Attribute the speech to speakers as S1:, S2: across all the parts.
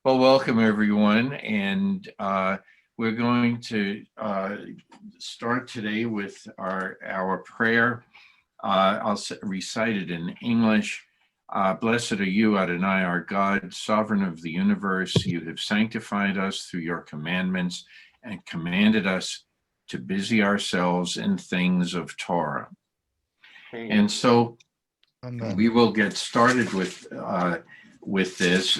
S1: Well, welcome everyone, and we're going to start today with our prayer. I'll recite it in English. Blessed are you, Adonai, our God, sovereign of the universe. You have sanctified us through your commandments and commanded us to busy ourselves in things of Torah. And so we will get started with this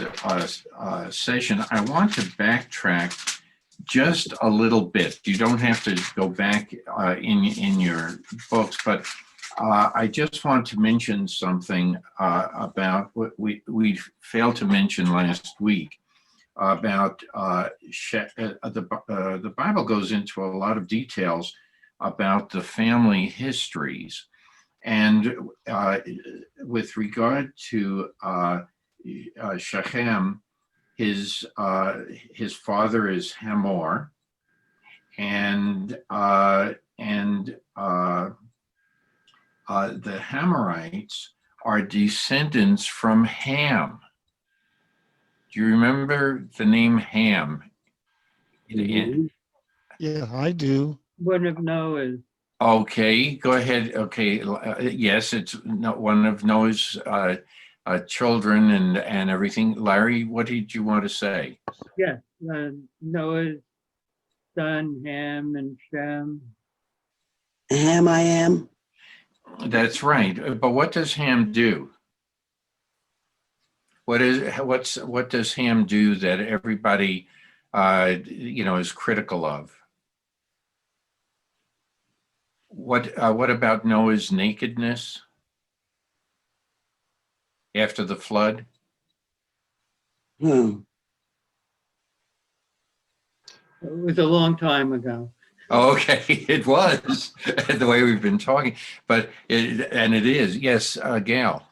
S1: session. I want to backtrack just a little bit. You don't have to go back in your books, but I just want to mention something about what we failed to mention last week about the Bible goes into a lot of details about the family histories. And with regard to Shechem, his father is Hamor, and the Hamorites are descendants from Ham. Do you remember the name Ham?
S2: Yeah, I do.
S3: One of Noah's.
S1: Okay, go ahead. Okay, yes, it's one of Noah's children and everything. Larry, what did you want to say?
S3: Yes, Noah's son, Ham and Shem.
S4: Ham I am.
S1: That's right. But what does Ham do? What does Ham do that everybody is critical of? What about Noah's nakedness after the flood?
S3: It was a long time ago.
S1: Okay, it was the way we've been talking, but it is. Yes, Gail.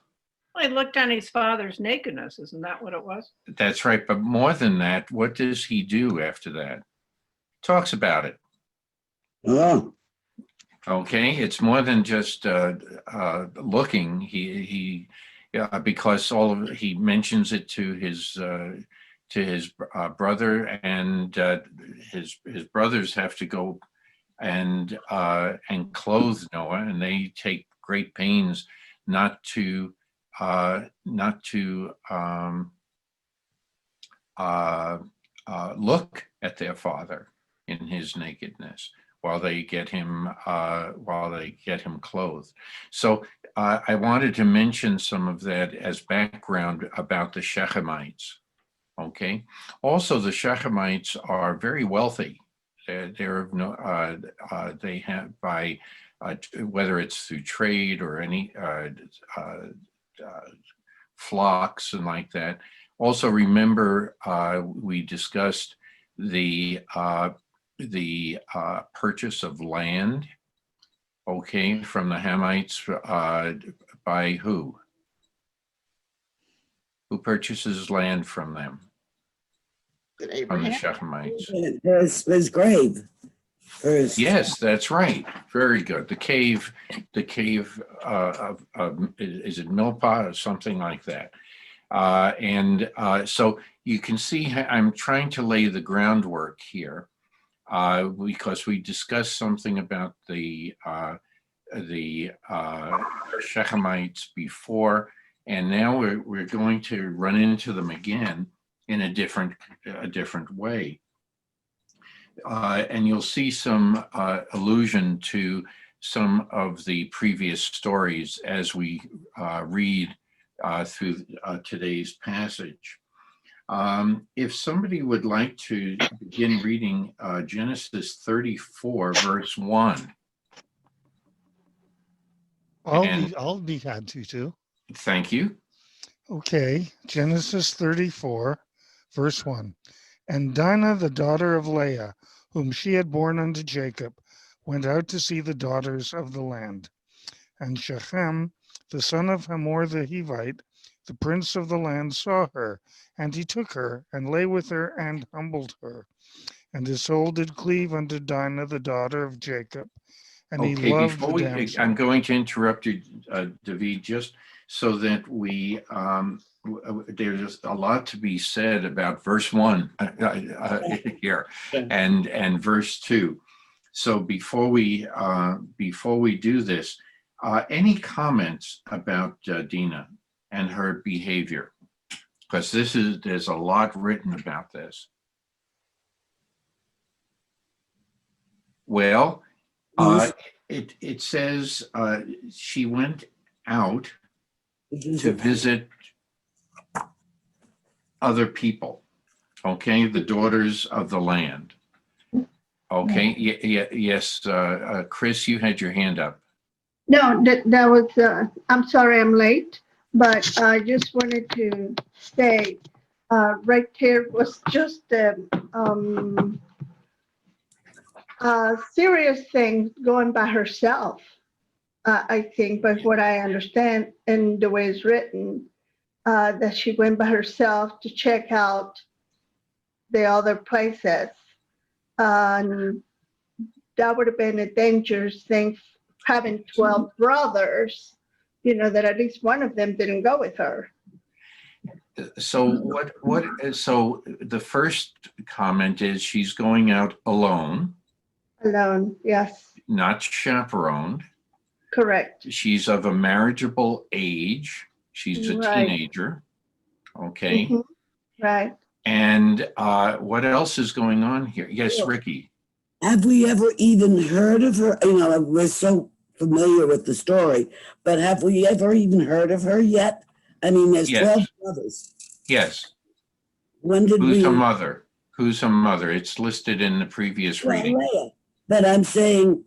S5: Well, he looked on his father's nakedness. Isn't that what it was?
S1: That's right. But more than that, what does he do after that? Talks about it.
S4: Oh.
S1: Okay, it's more than just looking. He because he mentions it to his brother, and his brothers have to go and clothe Noah, and they take great pains not to look at their father in his nakedness while they get him clothed. So I wanted to mention some of that as background about the Shechemites. Okay. Also, the Shechemites are very wealthy. They have by whether it's through trade or any flocks and like that. Also, remember we discussed the purchase of land, okay, from the Hamites by who? Who purchases land from them? From the Shechemites.
S4: His grave. First.
S1: Yes, that's right. Very good. The cave of is it Milpah or something like that? So you can see I'm trying to lay the groundwork here. Because we discussed something about the Shechemites before, and now we're going to run into them again in a different way, and you'll see some allusion to some of the previous stories as we read through today's passage. If somebody would like to begin reading Genesis 34, verse 1.
S2: I'll be glad to.
S1: Thank you.
S2: Okay, Genesis 34, verse 1. And Dinah, the daughter of Leah, whom she had borne unto Jacob, went out to see the daughters of the land. And Shechem, the son of Hamor the Hivite, the prince of the land, saw her, and he took her, and lay with her, and humbled her. And his soul did cleave unto Dinah, the daughter of Jacob, and he loved the damsel.
S1: I'm going to interrupt you, David. Just so that there's a lot to be said about verse 1 here
S3: Yeah.
S1: and verse 2. So before we do this, any comments about Dina and her behavior? Because there's a lot written about this. Well, it says she went out to visit other people, okay, the daughters of the land. Okay, yes, Chris, you had your hand up.
S6: No, that was, I'm sorry I'm late, but I just wanted to say, right there was just a serious thing going by herself. I think, but what I understand and the way it's written, that she went by herself to check out the other places. And that would have been a dangerous thing, having 12 brothers, that at least one of them didn't go with her.
S1: So so the first comment is she's going out alone,
S6: Alone, yes,
S1: not chaperoned.
S6: correct.
S1: She's of a marriageable age. She's a
S6: Right.
S1: teenager. Okay.
S6: Mhm, right.
S1: And what else is going on here? Yes, Ricky.
S4: Have we ever even heard of her? We're so familiar with the story, but have we ever even heard of her yet? I mean, there's
S1: Yes.
S4: 12 brothers.
S1: Yes.
S4: When did
S1: Who's
S4: we?
S1: her mother? Who's her mother? It's listed in the previous
S4: Well,
S1: reading.
S4: Leah. But I'm saying,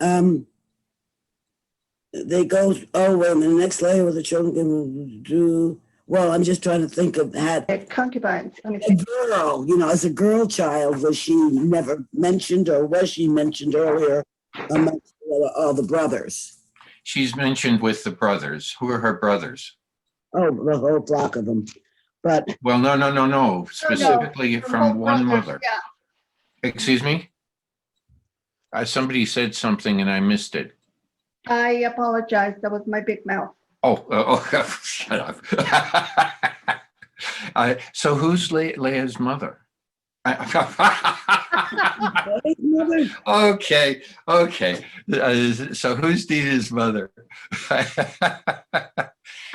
S4: they go, well, the next layer with the children can do, well, I'm just trying to think of that.
S6: Concubines. Let me
S4: A
S6: see.
S4: girl, as a girl child, was she never mentioned, or was she mentioned earlier amongst all the brothers?
S1: She's mentioned with the brothers. Who are her brothers?
S4: Oh, the whole flock of them. But
S1: Well, no. Specifically
S6: From
S1: from
S6: both
S1: one
S6: brothers,
S1: mother.
S6: Yeah.
S1: Excuse me? Somebody said something and I missed it.
S6: I apologize. That was my big mouth.
S1: Shut up. So who's Leah's mother?
S4: mother,
S1: Okay. So who's Dina's mother?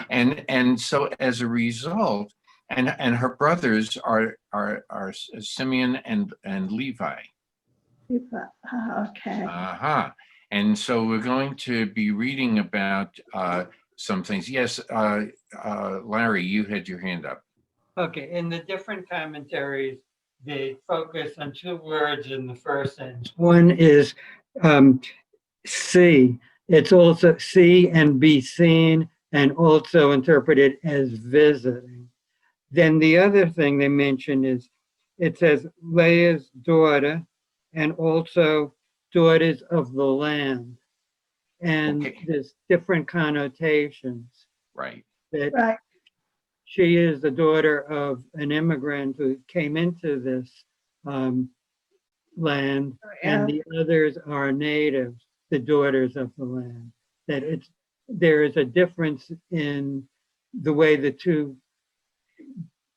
S1: and so as a result, and her brothers are Simeon and Levi.
S6: Okay.
S1: And so we're going to be reading about some things. Yes, Larry, you had your hand up.
S3: Okay, in the different commentaries, they focus on two words in the first sentence. One is see. It's also see and be seen, and also interpreted as visiting. Then the other thing they mention is it says Leah's daughter and also daughters of the land. And
S1: Okay.
S3: there's different connotations
S1: Right.
S3: that
S6: Right.
S3: she is the daughter of an immigrant who came into this land, and the others are natives, the daughters of the land. That there is a difference in the way the two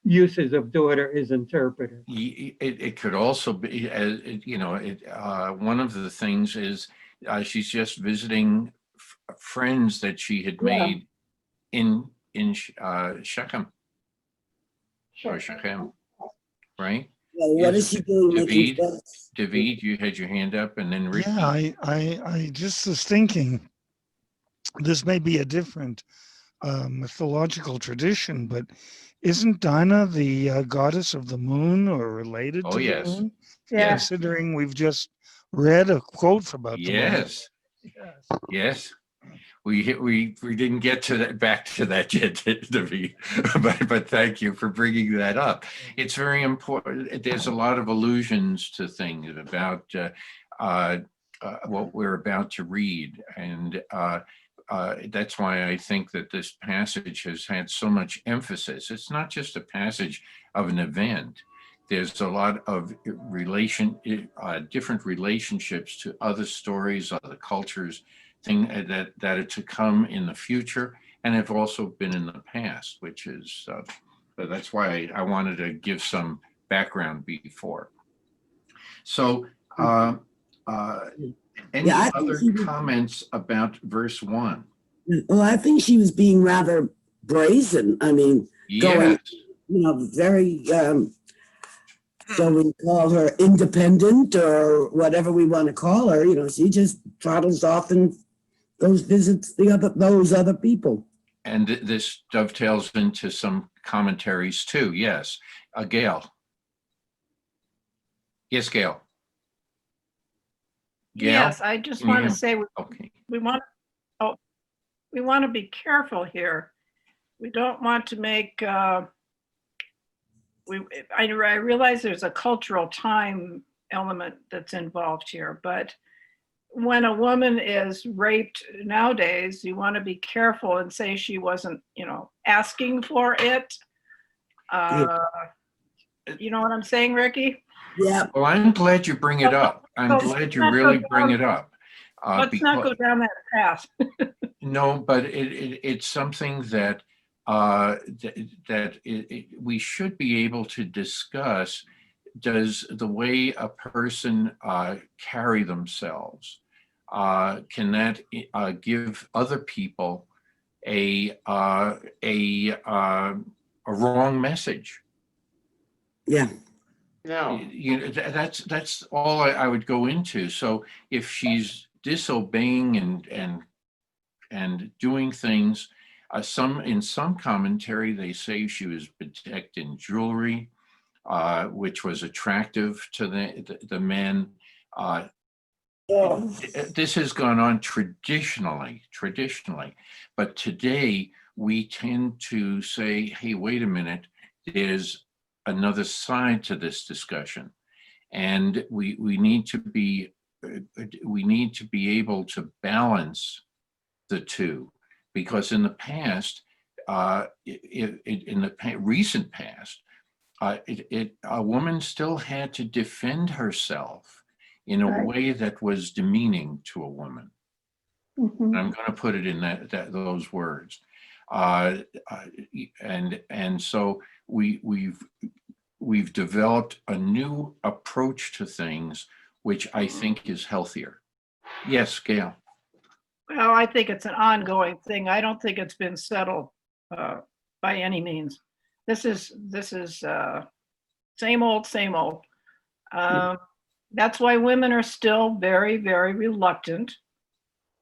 S3: uses of daughter is interpreted.
S1: It could also be, one of the things is she's just visiting friends that she had made in Shechem or Shechem, right?
S4: well, what is she doing? Making friends?
S1: David, you had your hand up, and then Ricky.
S2: Yeah, I just was thinking this may be a different mythological tradition, but isn't Dinah the goddess of the moon or related to
S1: yes.
S2: the moon?
S6: Yeah.
S2: Considering we've just read a quote about the moon.
S1: Yes. Yes. We didn't get to that, back to that yet, David, but thank you for bringing that up. It's very important. There's a lot of allusions to things about what we're about to read, and that's why I think that this passage has had so much emphasis. It's not just a passage of an event. There's a lot of different relationships to other stories, other cultures, that are to come in the future, and have also been in the past, which is, but that's why I wanted to give some background before. So, any
S4: Yeah, I think
S1: other
S4: he was,
S1: comments about verse 1?
S4: well, I think she was being rather brazen. I mean, going,
S1: Yes,
S4: very, so we call her independent or whatever we want to call her. She just trottles off and goes visits those other people.
S1: and this dovetails into some commentaries too. Yes, Gail. Yes, Gail. Gail?
S5: Yes, I just
S1: Can you
S5: want to
S1: hear-
S5: say
S1: Okay.
S5: we want to be careful here. We don't want to make I realize there's a cultural time element that's involved here, but when a woman is raped nowadays, you want to be careful and say she wasn't, asking for it. You know what I'm saying, Ricky?
S4: Yeah.
S1: Well, I'm glad you bring it up. I'm
S5: So
S1: glad you
S5: let's
S1: really
S5: go
S1: bring
S5: down-
S1: it up.
S5: Let's not go down that path.
S1: No, but it's something that we should be able to discuss. Does the way a person carry themselves, can that give other people a wrong message?
S4: Yeah.
S7: No,
S1: That's all I would go into. So if she's disobeying and doing things, in some commentary they say she was bedecked in jewelry, which was attractive to the men. This has gone on traditionally, but today we tend to say, hey, wait a minute, there's another side to this discussion, and we need to be able to balance the two, because in the past, in the recent past, a woman still had to defend herself in a
S6: Right.
S1: way that was demeaning to a woman.
S6: Mhm.
S1: I'm going to put it in those words, and so we've developed a new approach to things, which I think is healthier. Yes, Gail.
S5: Well, I think it's an ongoing thing. I don't think it's been settled by any means. This is same old, same old. That's why women are still very, very reluctant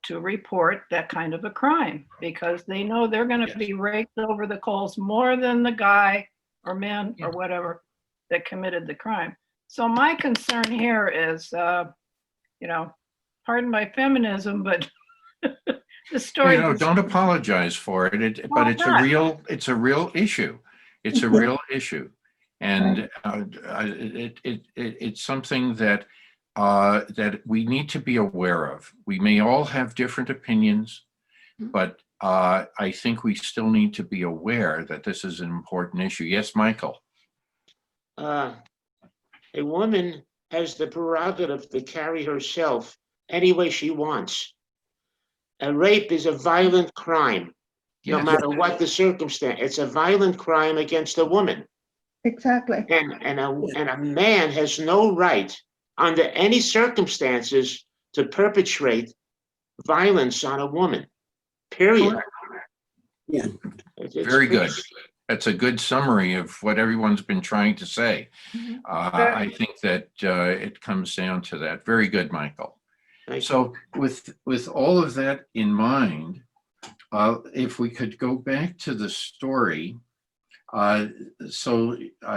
S5: to report that kind of a crime, because they know they're going to
S1: Yes.
S5: be raked over the coals more than the guy or man or whatever that committed the crime. So my concern here is, pardon my feminism, but the story.
S1: Don't apologize for it. But it's a real issue. It's a real issue, and it's something that we need to be aware of. We may all have different opinions, but I think we still need to be aware that this is an important issue. Yes, Michael.
S7: a woman has the prerogative to carry herself any way she wants. A rape is a violent crime, no
S1: Yes.
S7: matter what the circumstance. It's a violent crime against a woman.
S6: Exactly.
S7: And a man has no right, under any circumstances, to perpetrate violence on a woman, period.
S4: Yeah.
S7: It's
S1: Very good.
S7: pretty-
S1: That's a good summary of what everyone's been trying to say. I think that it comes down to that. Very good, Michael.
S7: Thank you.
S1: So with all of that in mind, if we could go back to the story.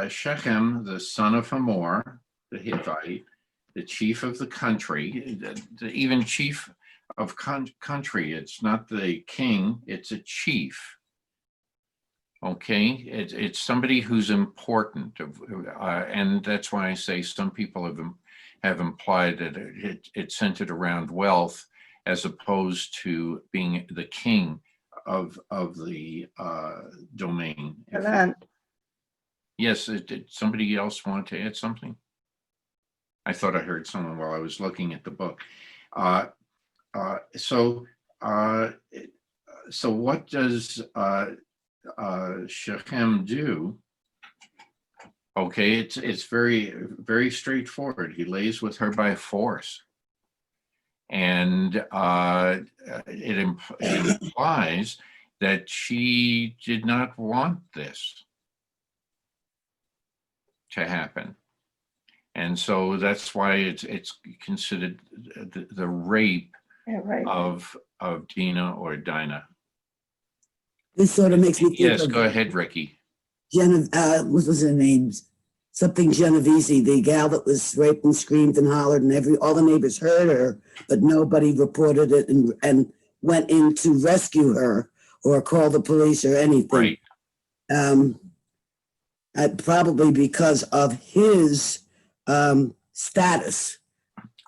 S1: Shechem, the son of Hamor, the Hittite, the chief of the country, even chief of country, it's not the king, it's a chief. Okay, it's somebody who's important, and that's why I say some people have implied that it's centered around wealth as opposed to being the king of the domain. Yes, did somebody else want to add something? I thought I heard someone while I was looking at the book. so what does Shechem do? Okay, it's very, very straightforward. He lays with her by force. And it implies that she did not want this to happen. And so that's why it's considered the rape
S6: Yeah, right.
S1: of Dina or Dinah.
S4: This sort of makes me think
S1: Yes,
S4: of
S1: go ahead, Ricky.
S4: what was her name? Something Genovese, the gal that was raped and screamed and hollered, and all the neighbors heard her, but nobody reported it and went in to rescue her or call the police or anything.
S1: Right.
S4: Probably because of his status.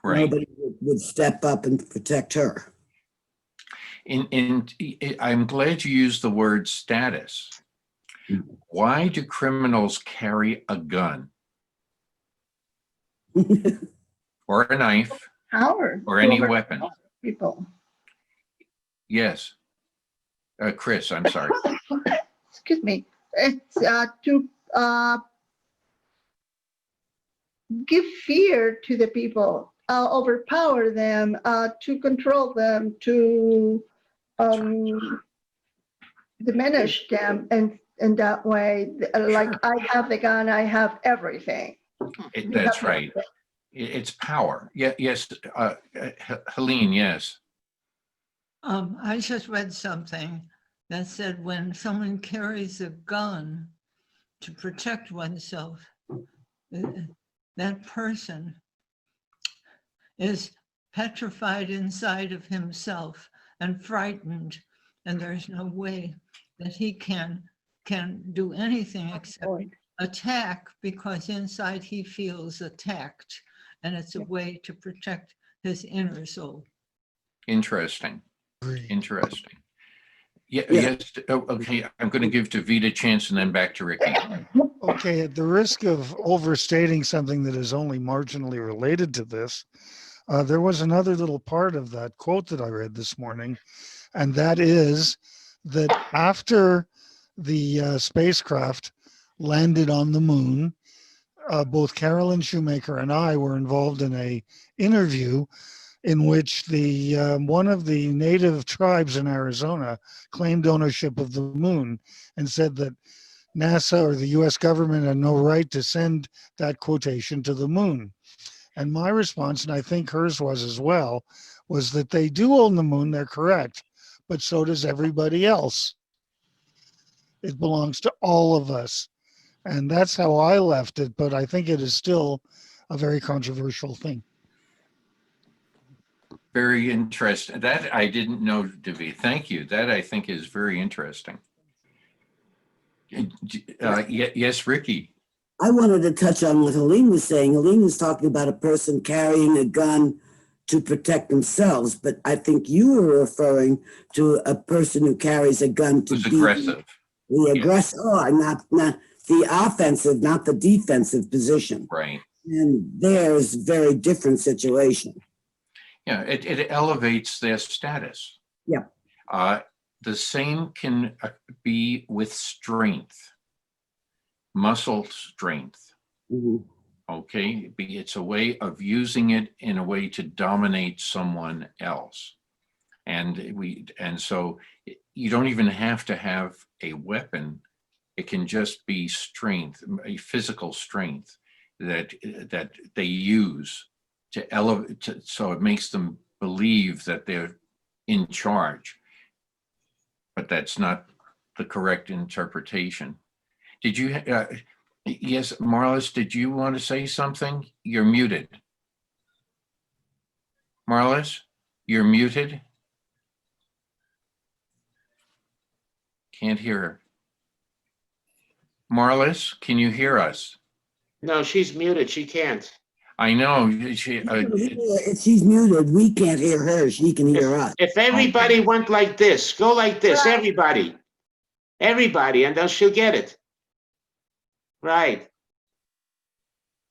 S1: Right.
S4: Nobody would step up and protect her.
S1: I'm glad you used the word status. Why do criminals carry a gun or a knife
S6: Howard.
S1: or any weapon?
S6: People.
S1: Yes. Chris, I'm sorry.
S6: Excuse me. It's to give fear to the people, overpower them, to control them, to diminish them, and in that way, like,
S1: Sure.
S6: I have the gun, I have everything.
S1: That's right. It's power. Yeah. Yes. Helene, yes.
S8: I just read something that said when someone carries a gun to protect oneself, that person is petrified inside of himself and frightened, and there's no way that he can do anything except attack, because inside he feels attacked, and it's a way to protect his inner soul.
S1: Interesting.
S2: Agreed.
S1: Interesting. Yeah.
S4: Yeah.
S1: Yes. Okay. I'm going to give Davida a chance and then back to Ricky.
S2: Okay, at the risk of overstating something that is only marginally related to this, there was another little part of that quote that I read this morning, and that is that after the spacecraft landed on the moon, both Carolyn Shoemaker and I were involved in a interview in which the one of the native tribes in Arizona claimed ownership of the moon and said that NASA or the US government had no right to send that quotation to the moon. And my response, and I think hers was as well, was that they do own the moon, they're correct, but so does everybody else. It belongs to all of us. And that's how I left it, but I think it is still a very controversial thing.
S1: Very interesting. That I didn't know, Davi. Thank you. That I think is very interesting. Yes, Ricky.
S4: I wanted to touch on what Helene was saying. Helene was talking about a person carrying a gun to protect themselves, but I think you were referring to a person who carries a gun to
S1: Who's
S4: be
S1: aggressive.
S4: the aggressor, not the offensive, not the defensive position.
S1: Right.
S4: And there's a very different situation.
S1: Yeah, it elevates their status.
S4: Yeah.
S1: The same can be with strength, muscle strength.
S4: Mhm.
S1: Okay, it's a way of using it in a way to dominate someone else, and so you don't even have to have a weapon. It can just be strength, a physical strength that they use to elevate, so it makes them believe that they're in charge. But that's not the correct interpretation. Did you? Yes, Marlis, did you want to say something? You're muted. Marlis, you're muted. Can't hear her. Marlis, can you hear us?
S7: No, she's muted. She can't.
S1: I know.
S4: If she's muted, we can't hear her. She can hear us.
S7: If everybody went like this, go like this,
S6: Right.
S7: everybody, and then she'll get it. Right.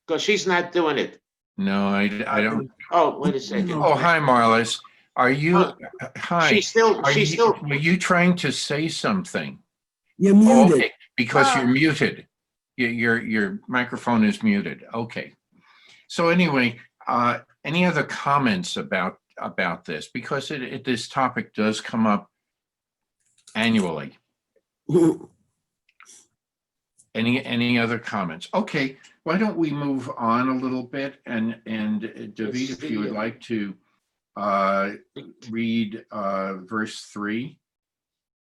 S7: Because she's not doing it.
S1: No, I don't.
S7: Oh, wait a second.
S1: Oh, hi, Marlis. Are you, hi, were you trying to say something?
S4: You're
S1: Oh,
S4: muted.
S1: okay, because you're
S6: Oh.
S1: muted. Your microphone is muted. Okay. So anyway, any other comments about this? Because this topic does come up annually. Any other comments? Okay, why don't we move on a little bit, and David, if you would like to read verse 3.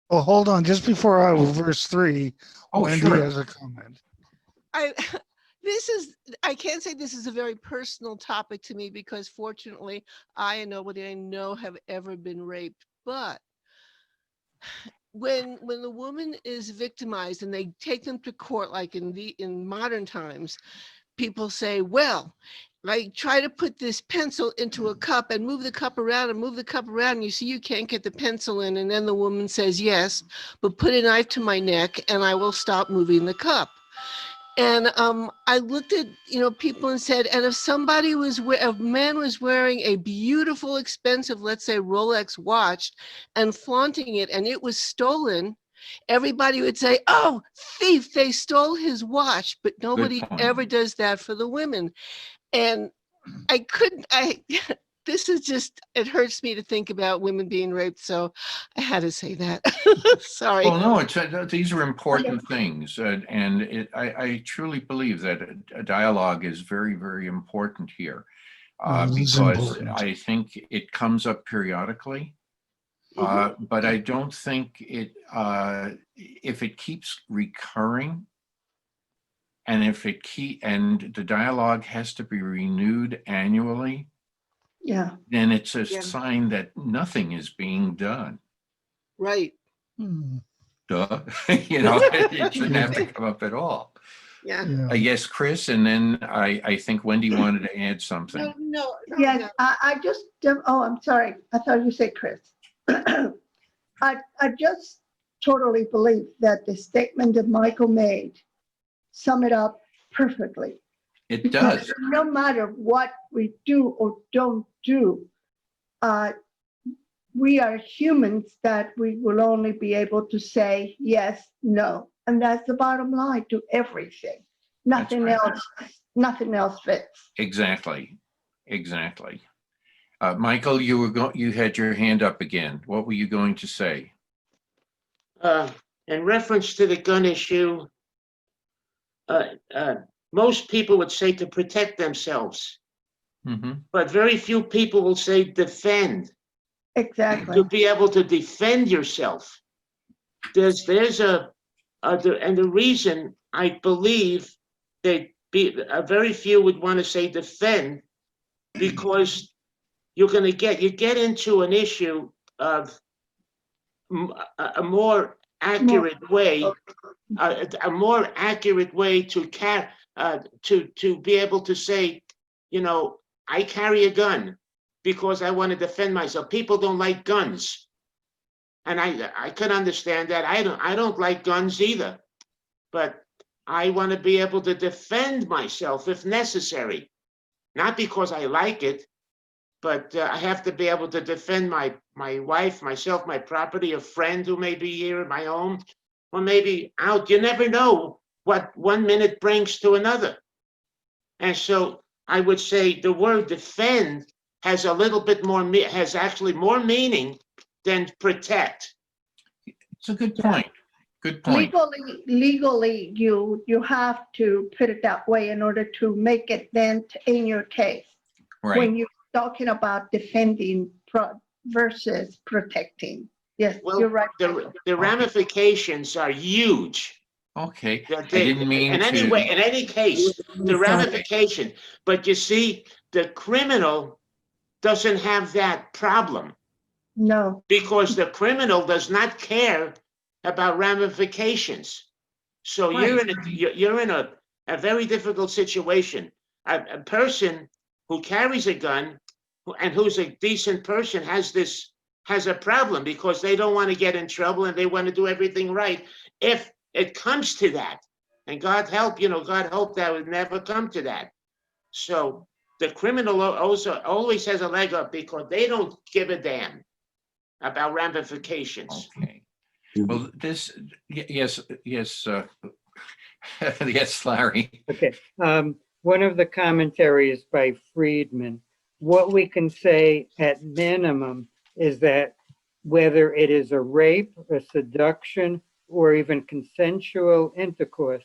S2: Well, hold on. Just before verse 3,
S1: Oh,
S2: Wendy
S1: sure.
S2: has a comment.
S9: I can't say this is a very personal topic to me because fortunately I and nobody I know have ever been raped. But when the woman is victimized and they take them to court, like in modern times, people say, well, like try to put this pencil into a cup and move the cup around and move the cup around. And you see, you can't get the pencil in. And then the woman says, yes, but put a knife to my neck and I will stop moving the cup. And I looked at, people and said, and if somebody a man was wearing a beautiful, expensive, let's say Rolex watch and flaunting it and it was stolen, everybody would say, oh, thief, they stole his watch, but nobody ever does that for the women. And this is just, it hurts me to think about women being raped. So I had to say that. Sorry.
S1: Well, no, these are important things. And I truly believe that a dialogue is very, very important here because important. I think it comes up periodically. But I don't think if it keeps recurring, and and the dialogue has to be renewed annually, then it's a sign that nothing is being done.
S9: Right.
S1: Duh. It shouldn't have to come up at all.
S9: Yeah.
S1: Yes, Chris, and then I think Wendy wanted to add something.
S9: No.
S6: Yes, I just, I'm sorry. I thought you said Chris. I just totally believe that the statement that Michael made sum it up perfectly.
S1: It does.
S6: No matter what we do or don't do, we are humans that we will only be able to say yes, no. And that's the bottom line to everything. Nothing else fits.
S1: Exactly. Michael, you had your hand up again. What were you going to say?
S7: In reference to the gun issue, most people would say to protect themselves, but very few people will say defend.
S6: Exactly.
S7: To be able to defend yourself, and the reason I believe that very few would want to say defend, because you get into an issue of a more accurate way, to be able to say, I carry a gun because I want to defend myself. People don't like guns, and I can understand that. I don't like guns either, but I want to be able to defend myself if necessary, not because I like it, but I have to be able to defend my wife, myself, my property, a friend who may be here at my home, or maybe out. You never know what 1 minute brings to another. And so I would say the word defend has actually more meaning than protect.
S1: It's a good point. Good point.
S6: Legally, you have to put it that way in order to make it dent in your case.
S1: Right.
S6: When you're talking about defending versus protecting. Yes,
S7: Well,
S6: you're right.
S7: the ramifications are huge.
S1: Okay. I didn't mean
S7: in any case, the ramification. But you see, the criminal doesn't have that problem.
S6: No.
S7: Because the criminal does not care about ramifications. So
S1: right.
S7: you're in a very difficult situation. A person who carries a gun and who's a decent person has a problem because they don't want to get in trouble and they want to do everything right. If it comes to that, and God help that would never come to that. So the criminal also always has a leg up because they don't give a damn about ramifications.
S1: Okay. Well, this, yes, yes, yes, Larry.
S3: Okay, one of the commentaries by Friedman, what we can say at minimum is that whether it is a rape, a seduction, or even consensual intercourse,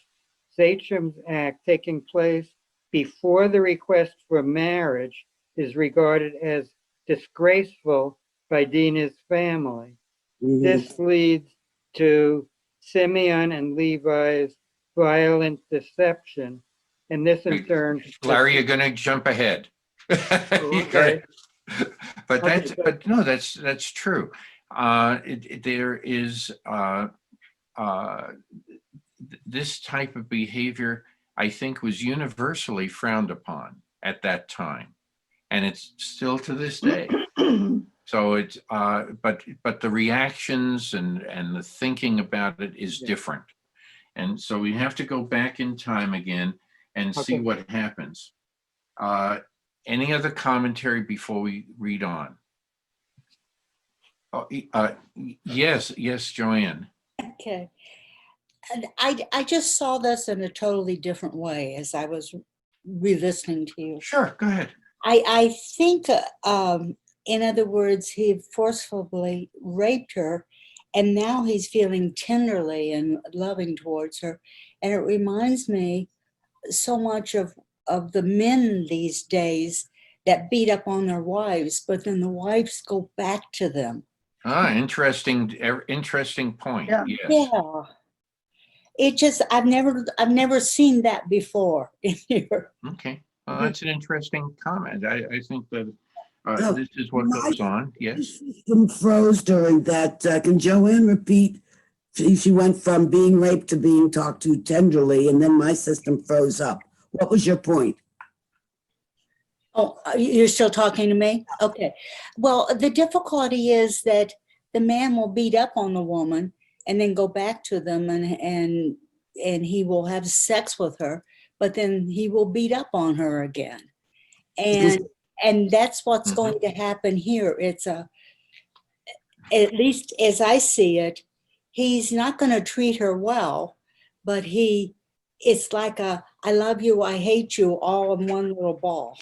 S3: Sachem's act taking place before the request for marriage is regarded as disgraceful by Dinah's family.
S4: Mhm.
S3: This leads to Simeon and Levi's violent deception, and this in turn.
S1: Larry, you're going to jump ahead.
S3: Okay.
S1: But
S3: Okay,
S1: that's,
S3: good.
S1: but no, that's true. There is this type of behavior, I think, was universally frowned upon at that time, and it's still to this day. So it's but the reactions and the thinking about it is
S3: Yeah.
S1: different, and so we have to go back in time again and see
S3: Okay.
S1: what happens. Any other commentary before we read on? Oh, yes, Joanne.
S10: Okay. And I just saw this in a totally different way as I was re-listening to you.
S1: Sure, go ahead.
S10: I think, in other words, he forcefully raped her, and now he's feeling tenderly and loving towards her. And it reminds me so much of the men these days that beat up on their wives, but then the wives go back to them.
S1: Interesting point.
S6: Yeah.
S1: Yes.
S10: Yeah. It just, I've never seen that before in here.
S1: Okay. Well, that's an interesting comment. I think that
S4: Oh,
S1: this is what
S4: my-
S1: goes on. Yes.
S4: The system froze during that. Can Joanne repeat? She went from being raped to being talked to tenderly, and then my system froze up. What was your point?
S10: Oh, you're still talking to me? Okay. Well, the difficulty is that the man will beat up on the woman and then go back to them and he will have sex with her, but then he will beat up on her again. And that's what's going to happen here. It's at least as I see it, he's not going to treat her well, but it's like a, I love you, I hate you, all in one little ball.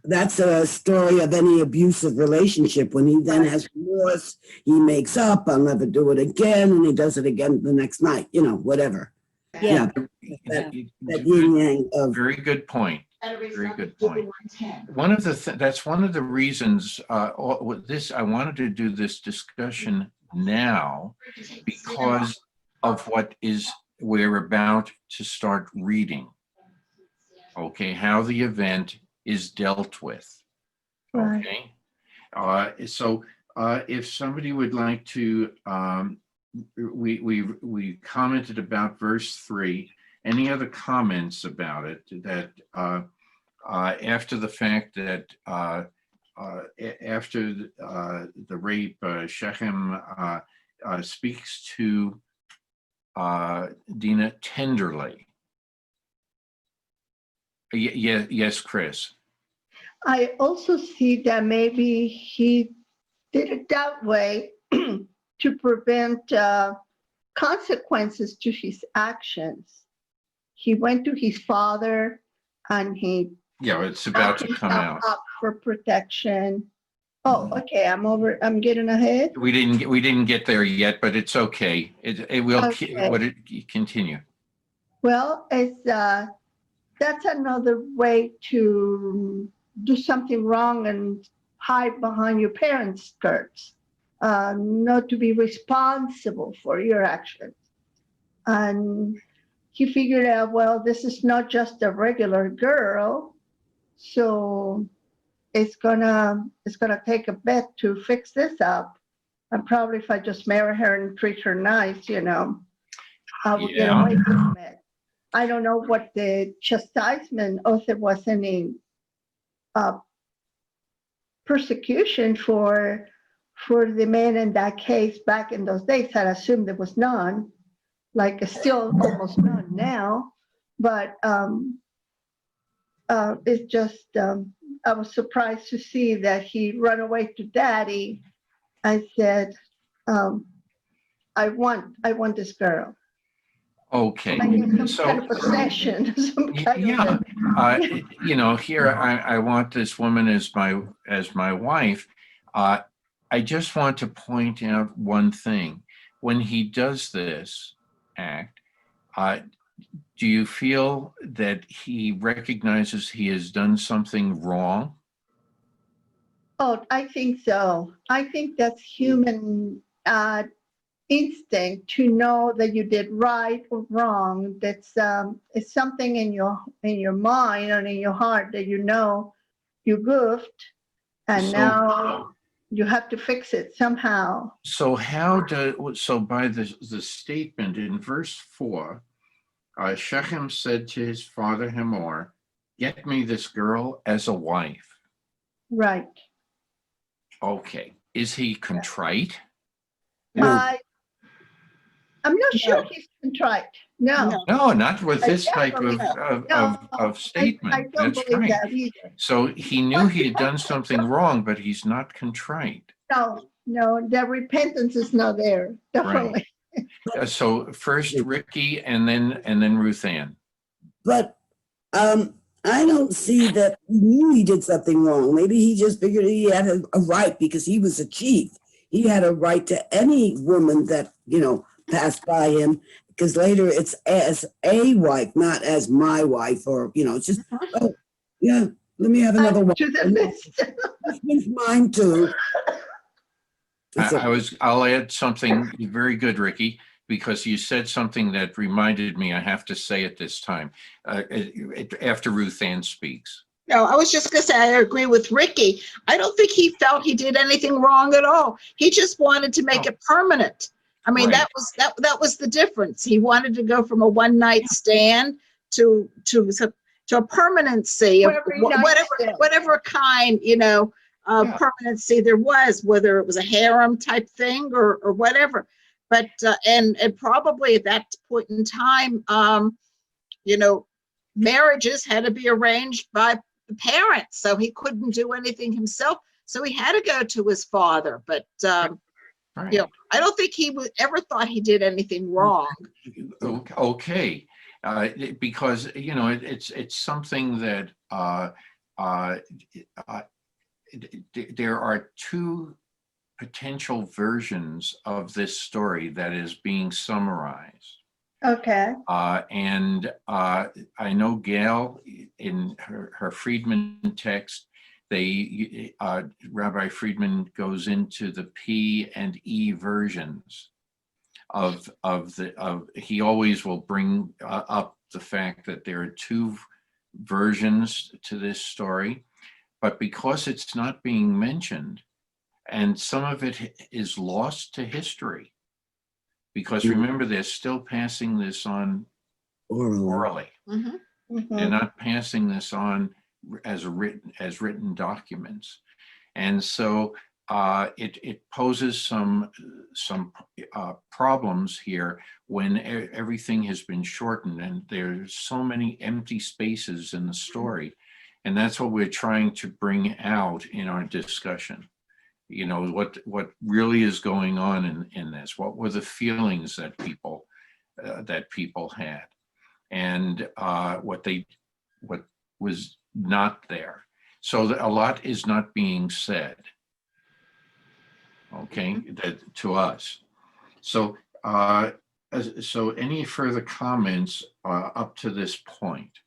S4: That's a story of any abusive relationship. When he then has remorse, he makes up, I'll never do it again, and he does it again the next night, whatever.
S10: Yeah.
S4: That yin yang of.
S1: Very good point. Very good point. One of the that's one of the reasons with this I wanted to do this discussion now because of what is we're about to start reading. Okay, how the event is dealt with. Okay, so if somebody would like to, we commented about verse 3. Any other comments about it that after the fact that after the rape, Shechem speaks to Dinah tenderly? Yes, Chris.
S6: I also see that maybe he did it that way to prevent consequences to his actions. He went to his father and he
S1: Yeah, it's about to come out.
S6: up for protection. Oh, okay. I'm getting ahead.
S1: We didn't get there yet, but it's okay. It will
S6: Okay.
S1: continue.
S6: Well, that's another way to do something wrong and hide behind your parents' skirts, not to be responsible for your actions. And he figured out, well, this is not just a regular girl, so it's gonna take a bit to fix this up. And probably if I just marry her and treat her nice, I will get away from it. I don't know what the chastisement, if there was any persecution for the man in that case back in those days. I'd assume there was none, like still almost none now. But it's just, I was surprised to see that he run away to daddy. I said, I want this girl.
S1: Okay.
S6: Like it's some
S1: So-
S6: kind of possession, some kind
S1: Yeah,
S6: of.
S1: here I want this woman as my wife. I just want to point out one thing. When he does this act, do you feel that he recognizes he has done something wrong?
S6: Oh, I think so. I think that's human instinct to know that you did right or wrong. That's it's something in your mind and in your heart that you know you goofed, and
S1: So-
S6: now you have to fix it somehow.
S1: So by the statement in verse 4, Shechem said to his father Hamor, "Get me this girl as a wife."
S6: Right.
S1: Okay. Is he contrite?
S6: I'm not sure he's contrite. No.
S1: No, not with this type
S6: definitely no.
S1: of statement.
S6: I don't
S1: That's
S6: believe
S1: right.
S6: that either.
S1: So he knew he had done something wrong, but he's not contrite.
S6: No, the repentance is not there. Definitely.
S1: So first Ricky and then Ruth Ann.
S4: But I don't see that he knew he did something wrong. Maybe he just figured he had a right because he was a chief. He had a right to any woman that, passed by him, because later it's as a wife, not as my wife, or, it's just, oh, yeah, let me have another one.
S6: To the list.
S4: This one's mine too. That's it.
S1: I'll add something very good, Ricky, because you said something that reminded me. I have to say it this time after Ruth Ann speaks.
S11: No, I was just going to say, I agree with Ricky. I don't think he felt he did anything wrong at all. He just wanted to make it permanent. I mean,
S1: Right.
S11: that was the difference. He wanted to go from a one night stand to a permanency of whatever kind, permanency there was, whether it was a harem type thing or whatever. But and probably at that point in time, marriages had to be arranged by the parents, so he couldn't do anything himself. So he had to go to his father. But
S1: Right.
S11: I don't think he ever thought he did anything wrong.
S1: Okay, because it's something that there are two potential versions of this story that is being summarized.
S6: Okay.
S1: And I know Gail, in her Friedman text, Rabbi Friedman goes into the P and E versions he always will bring up the fact that there are two versions to this story, but because it's not being mentioned, and some of it is lost to history, because remember, they're still passing this on orally. They're not passing this on as written documents, and so it poses some problems here when everything has been shortened and there's so many empty spaces in the story, and that's what we're trying to bring out in our discussion. What really is going on in this? What were the feelings that people had, and what was not there. So that a lot is not being said. Okay, that to us. So any further comments up to this point?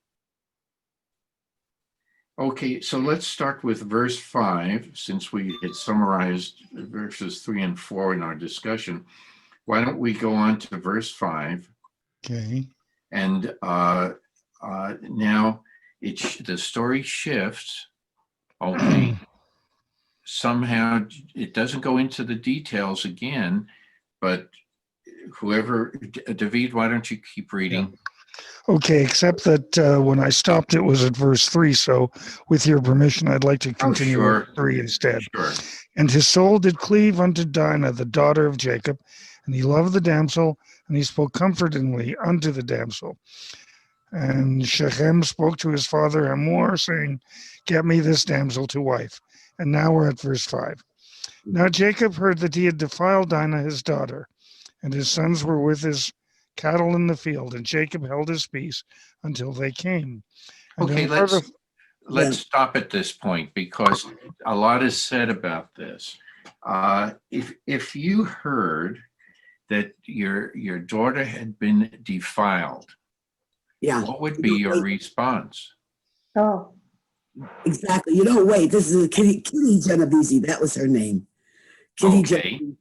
S1: Okay, so let's start with verse 5, since we had summarized verses 3 and 4 in our discussion. Why don't we go on to verse 5?
S2: Okay.
S1: And now the story shifts. Okay. Somehow it doesn't go into the details again, but David, why don't you keep reading?
S2: Okay, except that when I stopped, it was at verse 3. So with your permission, I'd like to continue
S1: sure.
S2: with 3 instead.
S1: Sure.
S2: And his soul did cleave unto Dinah, the daughter of Jacob, and he loved the damsel, and he spoke comfortingly unto the damsel. And Shechem spoke to his father Hamor, saying, "Get me this damsel to wife." And now we're at verse 5. Now Jacob heard that he had defiled Dinah his daughter, and his sons were with his cattle in the field, and Jacob held his peace until they came. And
S1: Okay,
S2: then further,
S1: let's stop at this point because a lot is said about this. If you heard that your daughter had been defiled,
S4: Yeah,
S1: what would be your response?
S6: Oh,
S4: exactly. You don't wait. This is Kitty Genovese. That was her name. Kitty
S1: Okay.
S4: Genovese.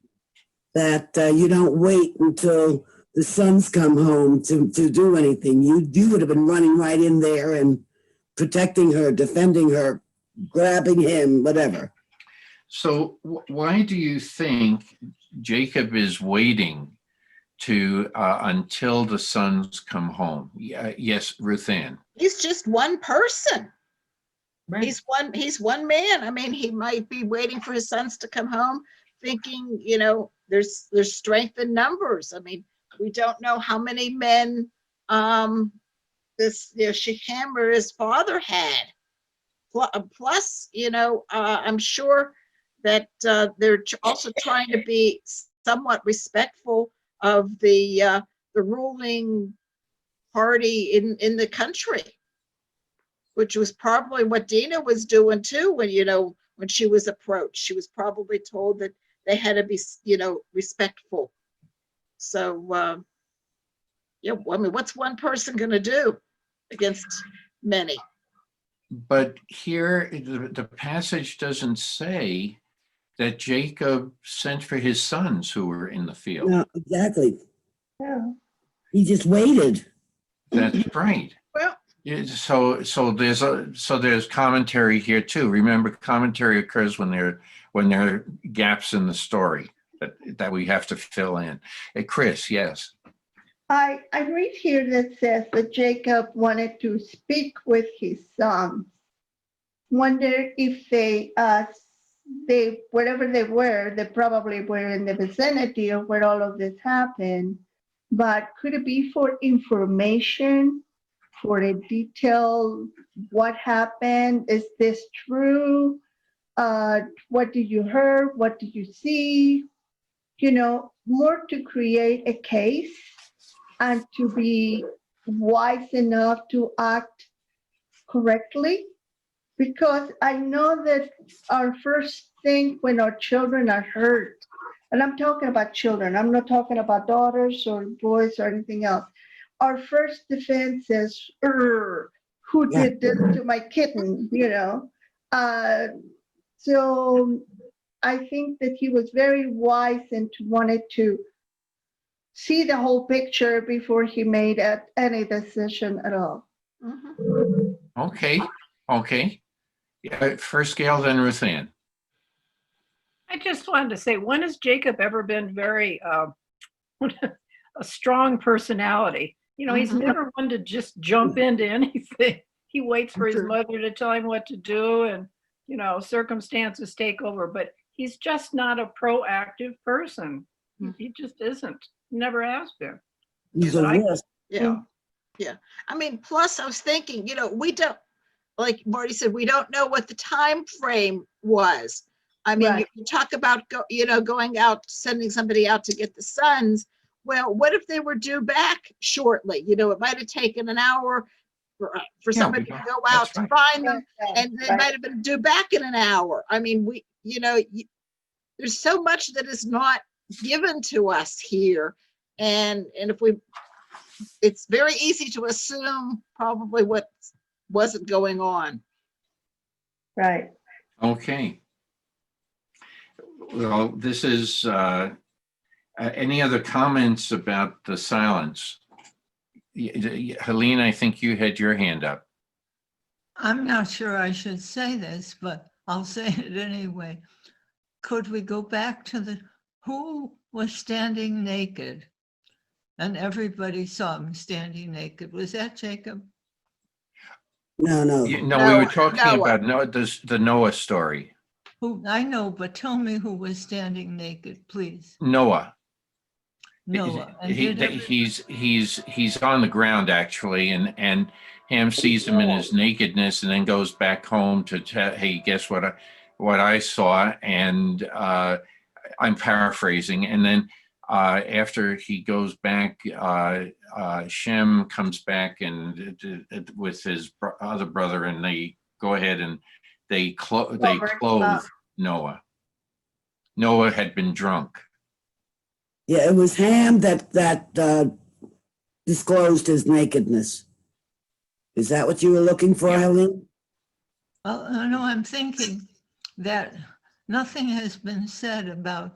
S4: That you don't wait until the sons come home to do anything. You would have been running right in there and protecting her, defending her, grabbing him, whatever.
S1: So why do you think Jacob is waiting to until the sons come home? Yes, Ruth Ann.
S11: He's just one person. He's one man. I mean, he might be waiting for his sons to come home, thinking, there's strength in numbers. I mean, we don't know how many men Shechem or his father had. Plus, I'm sure that they're also trying to be somewhat respectful of the ruling party in the country, which was probably what Dina was doing too. When she was approached, she was probably told that they had to be, respectful. So, I mean, what's one person going to do against many?
S1: But here, the passage doesn't say that Jacob sent for his sons who were in the field.
S4: No, exactly.
S6: yeah.
S4: He just waited.
S1: That's right.
S11: Well,
S1: So there's commentary here too. Remember, commentary occurs when there are gaps in the story that we have to fill in. Hey, Chris, yes.
S6: I read here that says that Jacob wanted to speak with his sons. Wonder if they wherever they were, they probably were in the vicinity of where all of this happened. But could it be for information, for a detail, what happened? Is this true? What did you hear? What did you see? More to create a case and to be wise enough to act correctly. Because I know that our first thing when our children are hurt, and I'm talking about children, I'm not talking about daughters or boys or anything else. Our first defense is, who did this to my kitten, So I think that he was very wise and wanted to see the whole picture before he made any decision at all.
S1: Okay. Yeah, first Gail, then Ruth Ann.
S5: I just wanted to say, when has Jacob ever been very a strong personality? He's never one to just jump into anything. He waits for his mother to tell him what to do, and circumstances take over. But he's just not a proactive person. He just isn't. Never has been.
S4: He's a risk.
S11: Yeah. I mean, plus I was thinking, we don't, like Marty said, we don't know what the time frame was. I mean,
S6: Right.
S11: you talk about going out, sending somebody out to get the sons. Well, what if they were due back shortly? It might have taken an hour for somebody to go out to find them, and they might have been due back in an hour. I mean, there's so much that is not given to us here, and if it's very easy to assume probably what wasn't going on.
S6: Right.
S1: Okay. Well, this is any other comments about the silence? Helene, I think you had your hand up.
S8: I'm not sure I should say this, but I'll say it anyway. Could we go back to who was standing naked? And everybody saw him standing naked. Was that Jacob?
S4: No.
S1: No, we were talking about the Noah story.
S8: Who I know, but tell me who was standing naked, please.
S1: Noah.
S8: Noah. And
S1: He,
S8: did
S1: he's on the ground actually, and Ham sees him in his nakedness, and then goes back home to tell, hey, guess what I saw, and I'm paraphrasing, and then after he goes back, Shem comes back and with his other brother, and they go ahead and they clothe Noah. Noah had been drunk.
S4: Yeah, it was Ham that disclosed his nakedness. Is that what you were looking for, Helene?
S8: Well, no, I'm thinking that nothing has been said about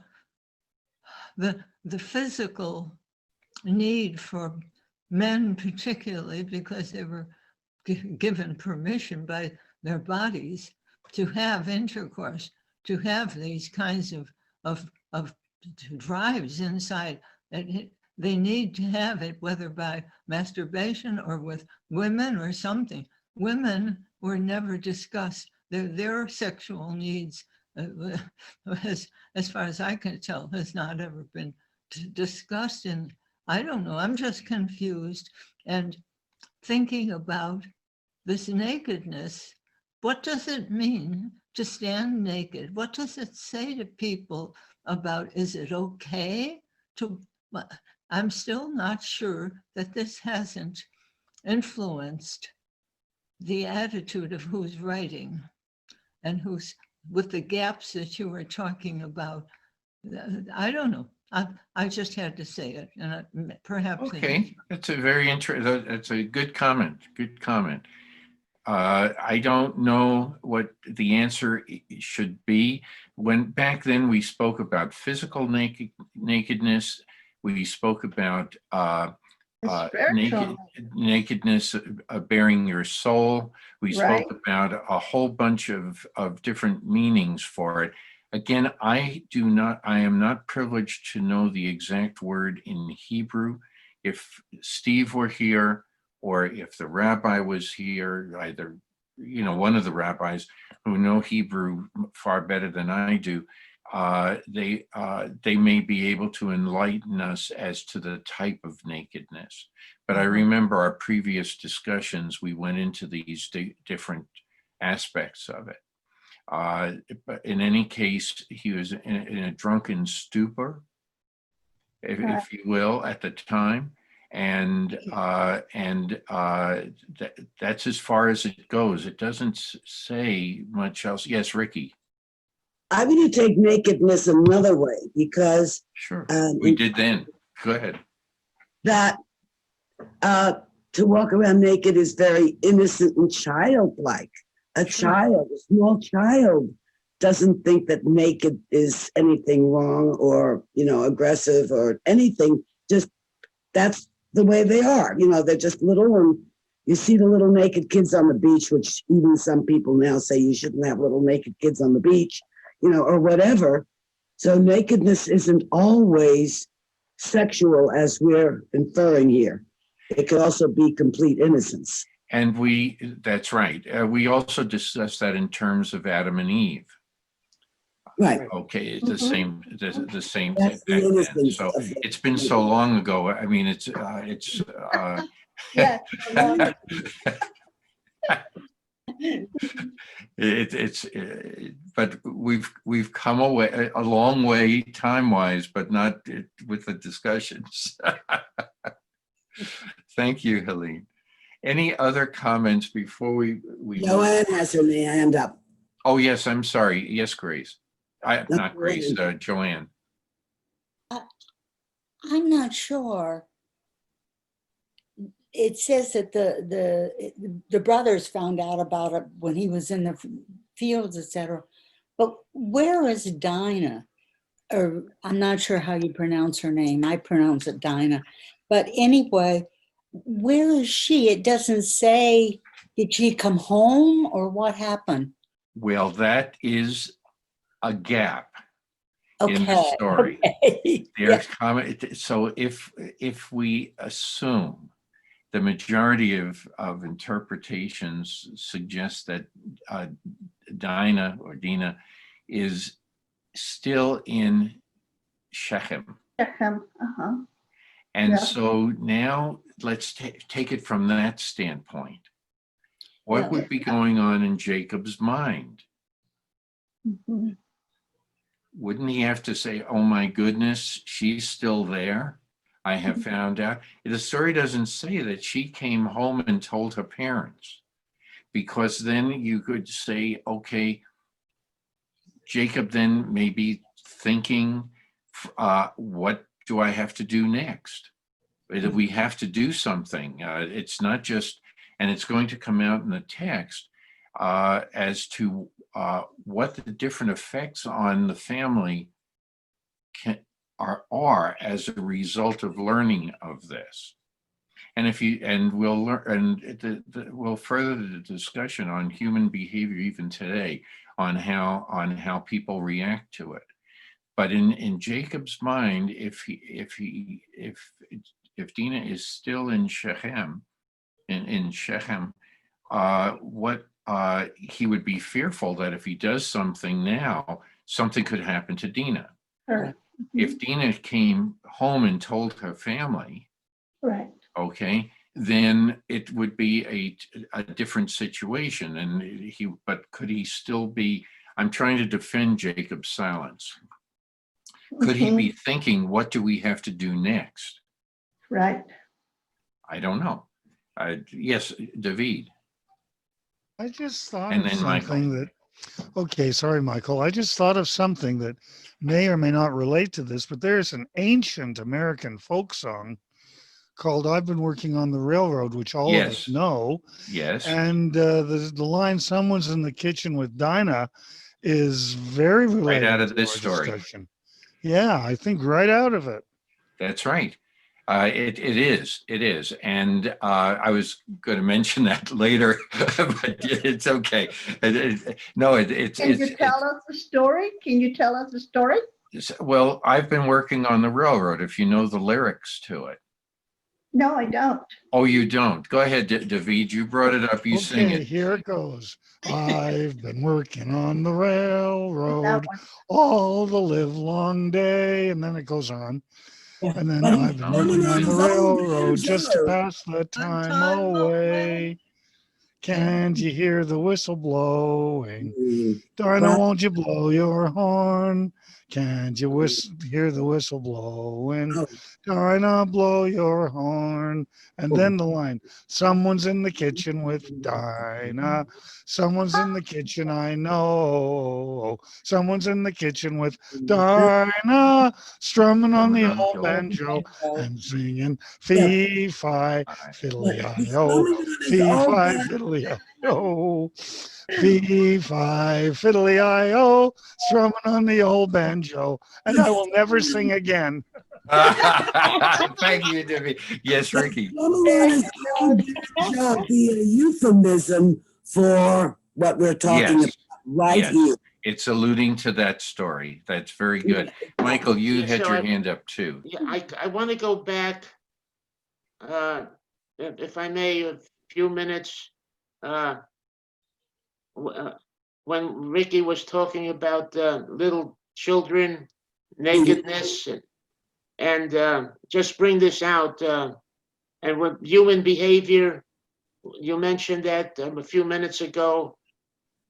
S8: the physical need for men, particularly because they were given permission by their bodies to have intercourse, to have these kinds of drives inside. They need to have it, whether by masturbation or with women or something. Women were never discussed. Their sexual needs, as far as I can tell, has not ever been discussed. And I don't know, I'm just confused and thinking about this nakedness. What does it mean to stand naked? What does it say to people about, is it okay to, I'm still not sure that this hasn't influenced the attitude of who's writing and who's, with the gaps that you were talking about. I don't know. I just had to say it, and perhaps.
S1: Okay, that's a very interesting, that's a good comment, good comment. I don't know what the answer should be. When back then we spoke about physical nakedness, we spoke about nakedness bearing your soul. We spoke about a whole bunch of different meanings for it. Again, I am not privileged to know the exact word in Hebrew. If Steve were here, or if the rabbi was here, either, one of the rabbis who know Hebrew far better than I do, they may be able to enlighten us as to the type of nakedness. But I remember our previous discussions, we went into these different aspects of it. But in any case, he was in a drunken stupor, if you will, at the time. And that's as far as it goes. It doesn't say much else. Yes, Ricky.
S4: I would take nakedness another way, because
S1: sure, we did then. Go ahead.
S4: That to walk around naked is very innocent and childlike. A child, a small child, doesn't think that naked is anything wrong or aggressive or anything. Just that's the way they are. They're just little, and you see the little naked kids on the beach, which even some people now say you shouldn't have little naked kids on the beach, or whatever. So nakedness isn't always sexual, as we're inferring here. It could also be complete innocence.
S1: And that's right. We also discussed that in terms of Adam and Eve.
S4: Right.
S1: Okay, it's the same thing. So it's been so long ago. I mean, it's
S6: Yes.
S1: but we've come a long way time-wise, but not with the discussions. Thank you, Helene. Any other comments before we
S4: Joanne has her hand up.
S1: Oh, yes, I'm sorry. Yes, Grace. Not Grace, Joanne.
S10: I'm not sure. It says that the brothers found out about it when he was in the fields, etc. But where is Dinah? Or I'm not sure how you pronounce her name. I pronounce it Dinah. But anyway, where is she? It doesn't say, did she come home or what happened?
S1: Well, that is a gap in the story. There's comment. So if we assume the majority of interpretations suggest that Dinah or Dina is still in Shechem.
S6: Shechem,
S1: And
S6: Yeah.
S1: so now let's take it from that standpoint. What
S6: Yeah.
S1: would be going on in Jacob's mind?
S6: Mhm.
S1: Wouldn't he have to say, oh my goodness, she's still there? I have found out. The story doesn't say that she came home and told her parents, because then you could say, okay, Jacob then may be thinking, what do I have to do next? We have to do something. It's not just, and it's going to come out in the text as to what the different effects on the family are as a result of learning of this. And we'll learn, and we'll further the discussion on human behavior even today, on how people react to it. But in Jacob's mind, if Dinah is still in Shechem, what he would be fearful that if he does something now, something could happen to Dinah.
S6: Right.
S1: If Dinah came home and told her family,
S6: Right.
S1: okay, then it would be a different situation. And but could he still be, I'm trying to defend Jacob's silence. Could he be thinking, what do we have to do next?
S6: Right.
S1: I don't know. Yes, David.
S2: I just thought
S1: And
S2: of
S1: then Michael.
S2: something that, okay, sorry, Michael. I just thought of something that may or may not relate to this, but there's an ancient American folk song called I've Been Working on the Railroad, which all of us
S1: Yes.
S2: know.
S1: Yes.
S2: And the line, someone's in the kitchen with Dinah, is very related
S1: Right out of
S2: to
S1: this
S2: our
S1: story.
S2: discussion. Yeah, I think right out of it.
S1: That's right. It is. And I was going to mention that later, but it's okay.
S6: Can you tell us the story? Can you tell us the story?
S1: Well, I've been working on the railroad, if you know the lyrics to it.
S6: No, I don't.
S1: Oh, you don't? Go ahead, David. You brought it up. You sing
S2: Okay,
S1: it.
S2: here it goes. I've been working on the
S6: That
S2: railroad
S6: one.
S2: all the livelong day. And then it goes on.
S4: Yeah.
S2: And then
S4: But he's
S2: I've been
S1: Oh,
S2: working on
S4: his
S2: the
S4: own
S2: railroad
S4: banjo.
S2: just to pass the time
S8: time
S2: away.
S8: away.
S2: Can't you hear the whistle blowing?
S4: Mm.
S2: Dinah,
S4: Right.
S2: won't you blow your horn? Can't you hear the whistle blowing?
S4: Oh,
S2: Dinah, blow your horn. And
S4: oh.
S2: then the line, someone's in the kitchen with Dinah. Someone's in the kitchen, I know. Someone's in the kitchen with Dinah, strumming on the
S1: Strumming on
S2: old
S1: the old
S2: banjo and singing
S4: Yeah.
S2: fee fi
S4: But
S2: fiddly
S4: he's
S2: I o,
S4: strumming on his
S2: fee
S4: old
S2: fi
S4: banjo.
S2: fiddly I o. Fee fi fiddly I o, strumming on the old banjo, and I will never sing again.
S1: Thank you, David. Yes, Ricky.
S4: Strumming on his old banjo be a euphemism for what we're talking
S1: Yes.
S4: about right
S1: Yes.
S4: here.
S1: It's alluding to that story. That's very good. Michael, you
S7: Yeah,
S1: had
S7: so
S1: your
S7: I-
S1: hand up too.
S7: Yeah, I want to go back, if I may, a few minutes. When Ricky was talking about little children, nakedness, and just bring this out. And with human behavior, you mentioned that a few minutes ago.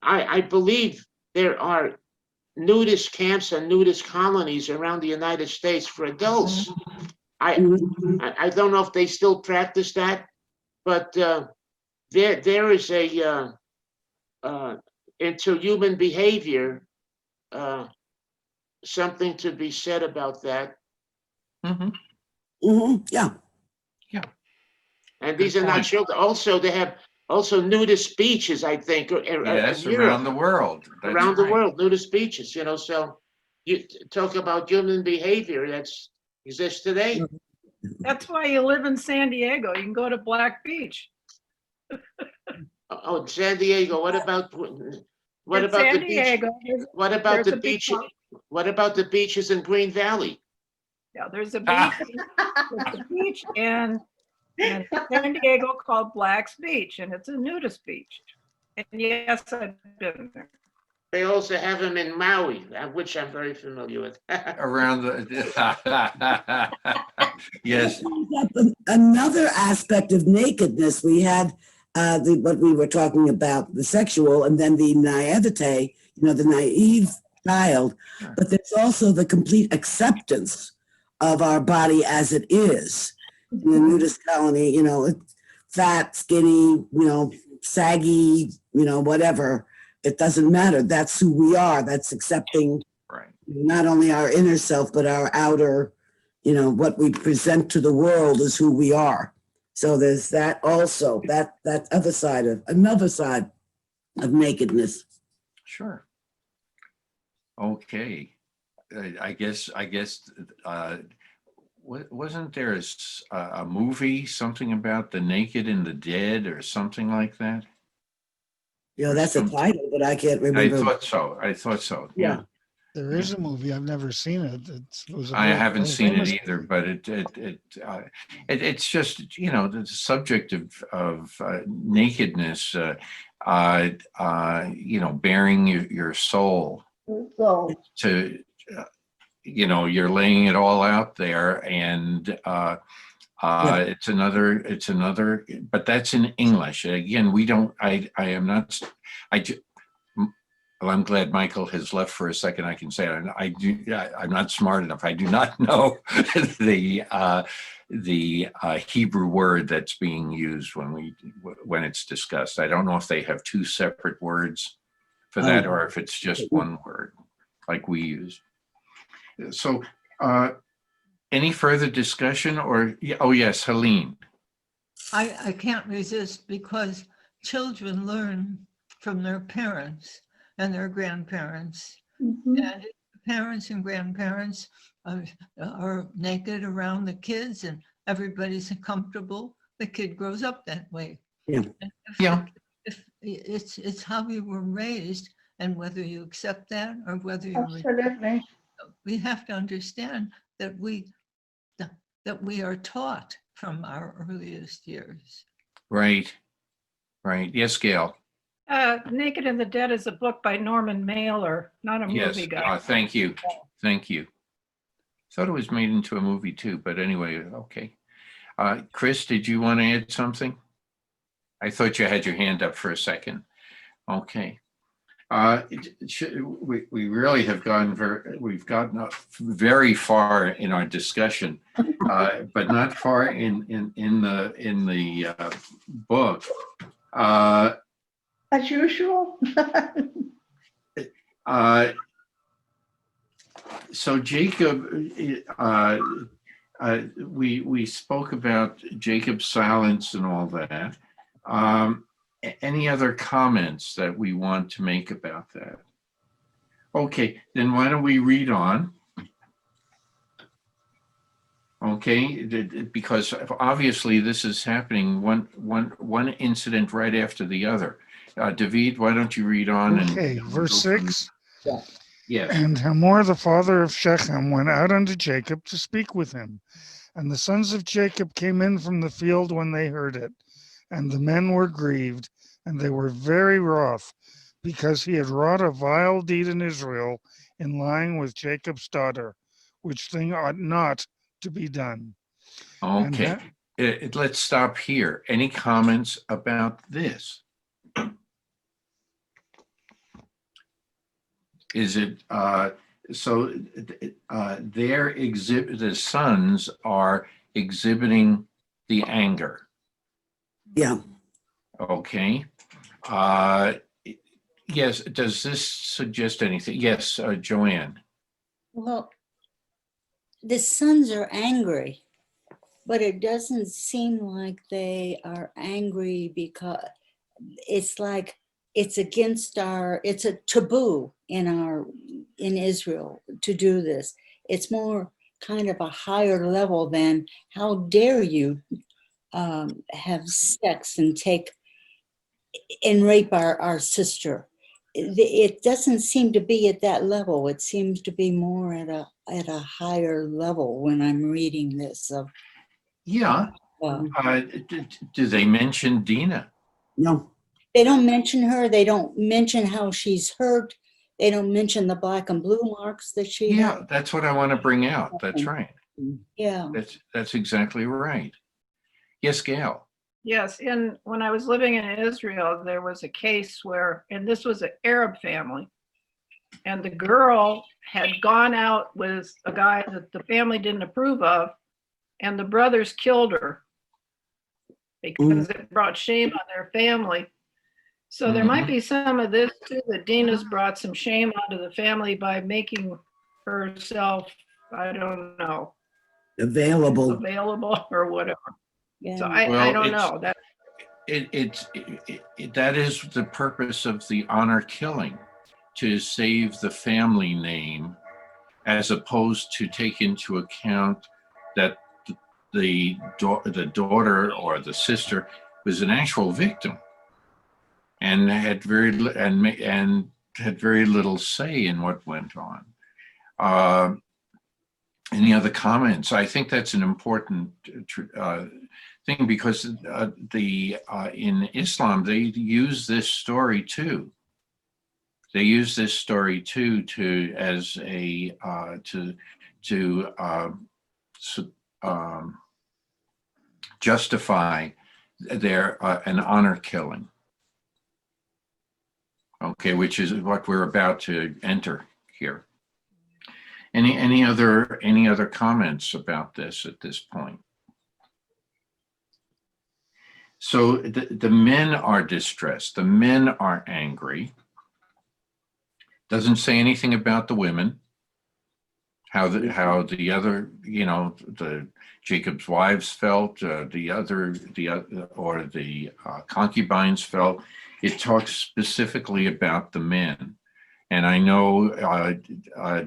S7: I believe there are nudist camps and nudist colonies around the United States for adults. I don't know if they still practice that, but there is a into human behavior, something to be said about that.
S1: Mhm.
S4: Yeah.
S7: And
S1: Good
S7: these are not
S1: point.
S7: children. Also, they have also nudist beaches, I think, in
S1: Yes,
S7: Europe,
S1: around the world. That's
S7: around the
S1: right.
S7: world, nudist beaches. So you talk about human behavior that's exists today.
S5: That's why you live in San Diego. You can go to Black Beach.
S7: Oh, San Diego. What about
S5: In
S7: the
S5: San
S7: beach?
S5: Diego,
S7: What about
S5: there's
S7: the
S5: a beach
S7: beach?
S5: called-
S7: What about the beaches in Green Valley?
S5: Yeah, there's a beach in San Diego called Black's Beach, and it's a nudist beach. And yes, I've been there.
S7: They also have them in Maui, which I'm very familiar with.
S1: Around the, yes,
S4: Another aspect of nakedness, we had what we were talking about, the sexual, and then the naivete, the naive child.
S1: Sure.
S4: But there's also the complete acceptance of our body as it is. In the nudist colony, it's fat, skinny, saggy, whatever. It doesn't matter. That's who we are. That's accepting
S1: right.
S4: not only our inner self, but our outer, what we present to the world is who we are. So there's that also, that other side of, another side of nakedness.
S1: Sure. Okay. I guess, wasn't there a movie, something about the naked and the dead or something like that?
S4: That's a title, but I can't
S1: I
S4: remember.
S1: thought so.
S4: Yeah.
S2: There is a movie. I've never seen it.
S1: I haven't seen it
S2: famous
S1: either,
S2: movie.
S1: but it's just, the subject of nakedness, bearing your soul
S6: So,
S1: to, you're laying it all out there, and it's another, but that's in English. Again, well, I'm glad Michael has left for a second. I can say I'm not smart enough. I do not know the Hebrew word that's being used when it's discussed. I don't know if they have two separate words for that, or if it's just one word like we use. So, any further discussion? Oh yes, Helene.
S8: I can't resist, because children learn from their parents and their grandparents.
S6: mhm.
S8: And if the parents and grandparents are naked around the kids and everybody's comfortable, the kid grows up that way.
S4: Yeah.
S8: And
S1: Yeah.
S8: If it's how you were raised, and whether you accept that or whether you
S6: Absolutely.
S8: we have to understand that we are taught from our earliest years.
S1: Right. Yes, Gail.
S5: Naked and the Dead is a book by Norman Mailer, not a
S1: Yes.
S5: movie guy.
S1: Thank you. Thought it was made into a movie too, but anyway, okay. Chris, did you want to add something? I thought you had your hand up for a second. Okay. We really have we've gotten very far in our discussion, but not far in the book.
S6: As usual.
S1: So Jacob, we spoke about Jacob's silence and all that. Any other comments that we want to make about that? Okay, then why don't we read on? Okay, because obviously this is happening one incident right after the other. David, why don't you read on?
S2: Okay, verse 6.
S1: Yes.
S2: And Hamor, the father of Shechem, went out unto Jacob to speak with him. And the sons of Jacob came in from the field when they heard it. And the men were grieved, and they were very wroth, because he had wrought a vile deed in Israel in lying with Jacob's daughter, which thing ought not to be done.
S1: Okay, let's stop here. Any comments about this? Is it so? The sons are exhibiting the anger.
S4: Yeah.
S1: Okay. Yes. Does this suggest anything? Yes, Joanne.
S10: Well, the sons are angry, but it doesn't seem like they are angry because it's like it's against it's a taboo in Israel to do this. It's more kind of a higher level than how dare you have sex and rape our sister. It doesn't seem to be at that level. It seems to be more at a higher level when I'm reading this.
S1: Yeah. Do they mention Dinah?
S4: No.
S10: They don't mention her. They don't mention how she's hurt. They don't mention the black and blue marks that she
S1: Yeah,
S10: had.
S1: that's what I want to bring out. That's right.
S10: Yeah.
S1: That's exactly right. Yes, Gail.
S5: Yes, and when I was living in Israel, there was a case where, and this was an Arab family, and the girl had gone out with a guy that the family didn't approve of, and the brothers killed her because it brought shame on their family. So there might be some of this too, that Dina's brought some shame onto the family by making herself, I don't know,
S4: Available.
S5: or whatever.
S10: Yeah.
S5: So I
S1: Well,
S5: don't know. That
S1: that is the purpose of the honor killing, to save the family name, as opposed to take into account that the daughter or the sister was an actual victim and had very little say in what went on. Any other comments? I think that's an important thing, because in Islam they use this story too. They use this story too as a justify their an honor killing. Okay, which is what we're about to enter here. Any other comments about this at this point? So the men are distressed. The men are angry. Doesn't say anything about the women. How the other, the Jacob's wives felt, the concubines felt. It talks specifically about the men. And I know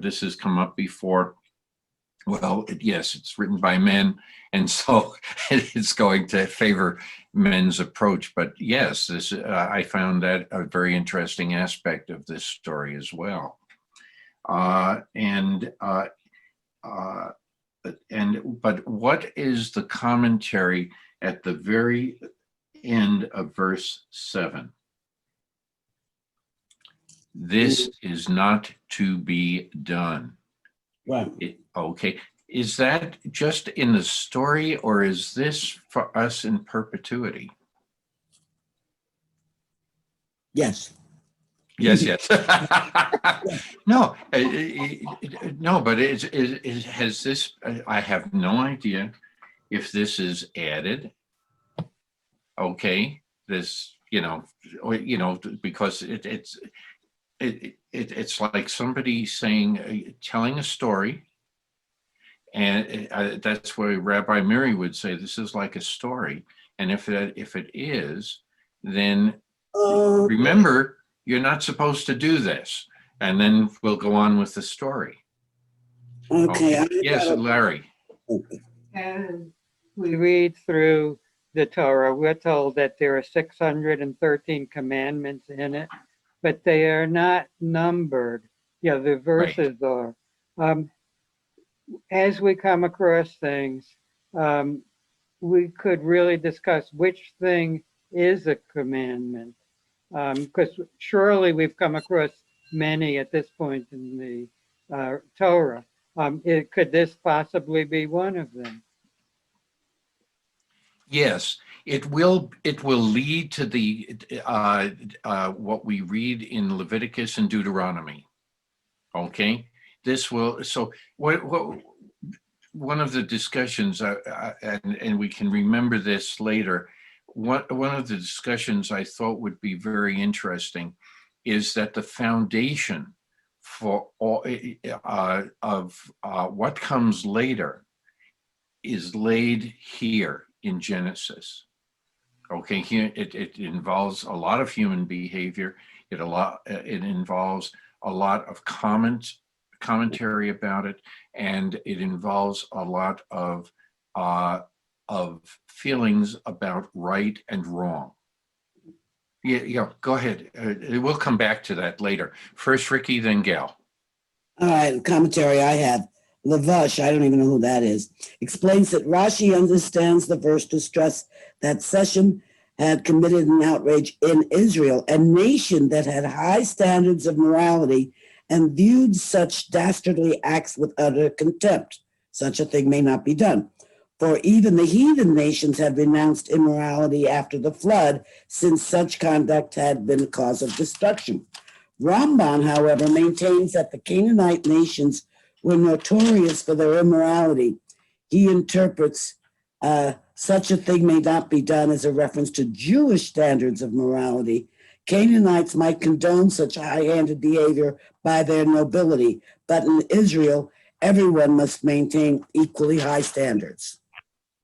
S1: this has come up before. Well, yes, it's written by men, and so it's going to favor men's approach. But yes, this I found that a very interesting aspect of this story as well. But what is the commentary at the very end of verse 7? This is not to be done.
S4: Right.
S1: Okay. Is that just in the story, or is this for us in perpetuity?
S4: Yes.
S1: Yes. No, no, but it has this. I have no idea if this is added. Okay, this, because it's like somebody saying, telling a story, and that's why Rabbi Miri would say this is like a story. And if it is, then remember, you're not supposed to do this. And then we'll go on with the story.
S4: Okay.
S1: Yes, Larry.
S3: As we read through the Torah, we're told that there are 613 commandments in it, but they are not numbered. Yeah, the verses are. As we come across things, we could really discuss which thing is a commandment, because surely we've come across many at this point in the Torah. Could this possibly be one of them?
S1: Yes, it will lead to the what we read in Leviticus and Deuteronomy. Okay, this will. So what one of the discussions, and we can remember this later. One of the discussions I thought would be very interesting is that the foundation for all of what comes later is laid here in Genesis. Okay, here it involves a lot of human behavior. It involves a lot of commentary about it, and it involves a lot of feelings about right and wrong. Yeah, go ahead. We'll come back to that later. First Ricky, then Gail.
S4: All right, the commentary I have. Lavash, I don't even know who that is, explains that Rashi understands the verse to stress that Seshem had committed an outrage in Israel, a nation that had high standards of morality and viewed such dastardly acts with utter contempt. Such a thing may not be done. For even the heathen nations had renounced immorality after the flood, since such conduct had been a cause of destruction. Ramban, however, maintains that the Canaanite nations were notorious for their immorality. He interprets such a thing may not be done as a reference to Jewish standards of morality. Canaanites might condone such high-handed behavior by their nobility, but in Israel, everyone must maintain equally high standards.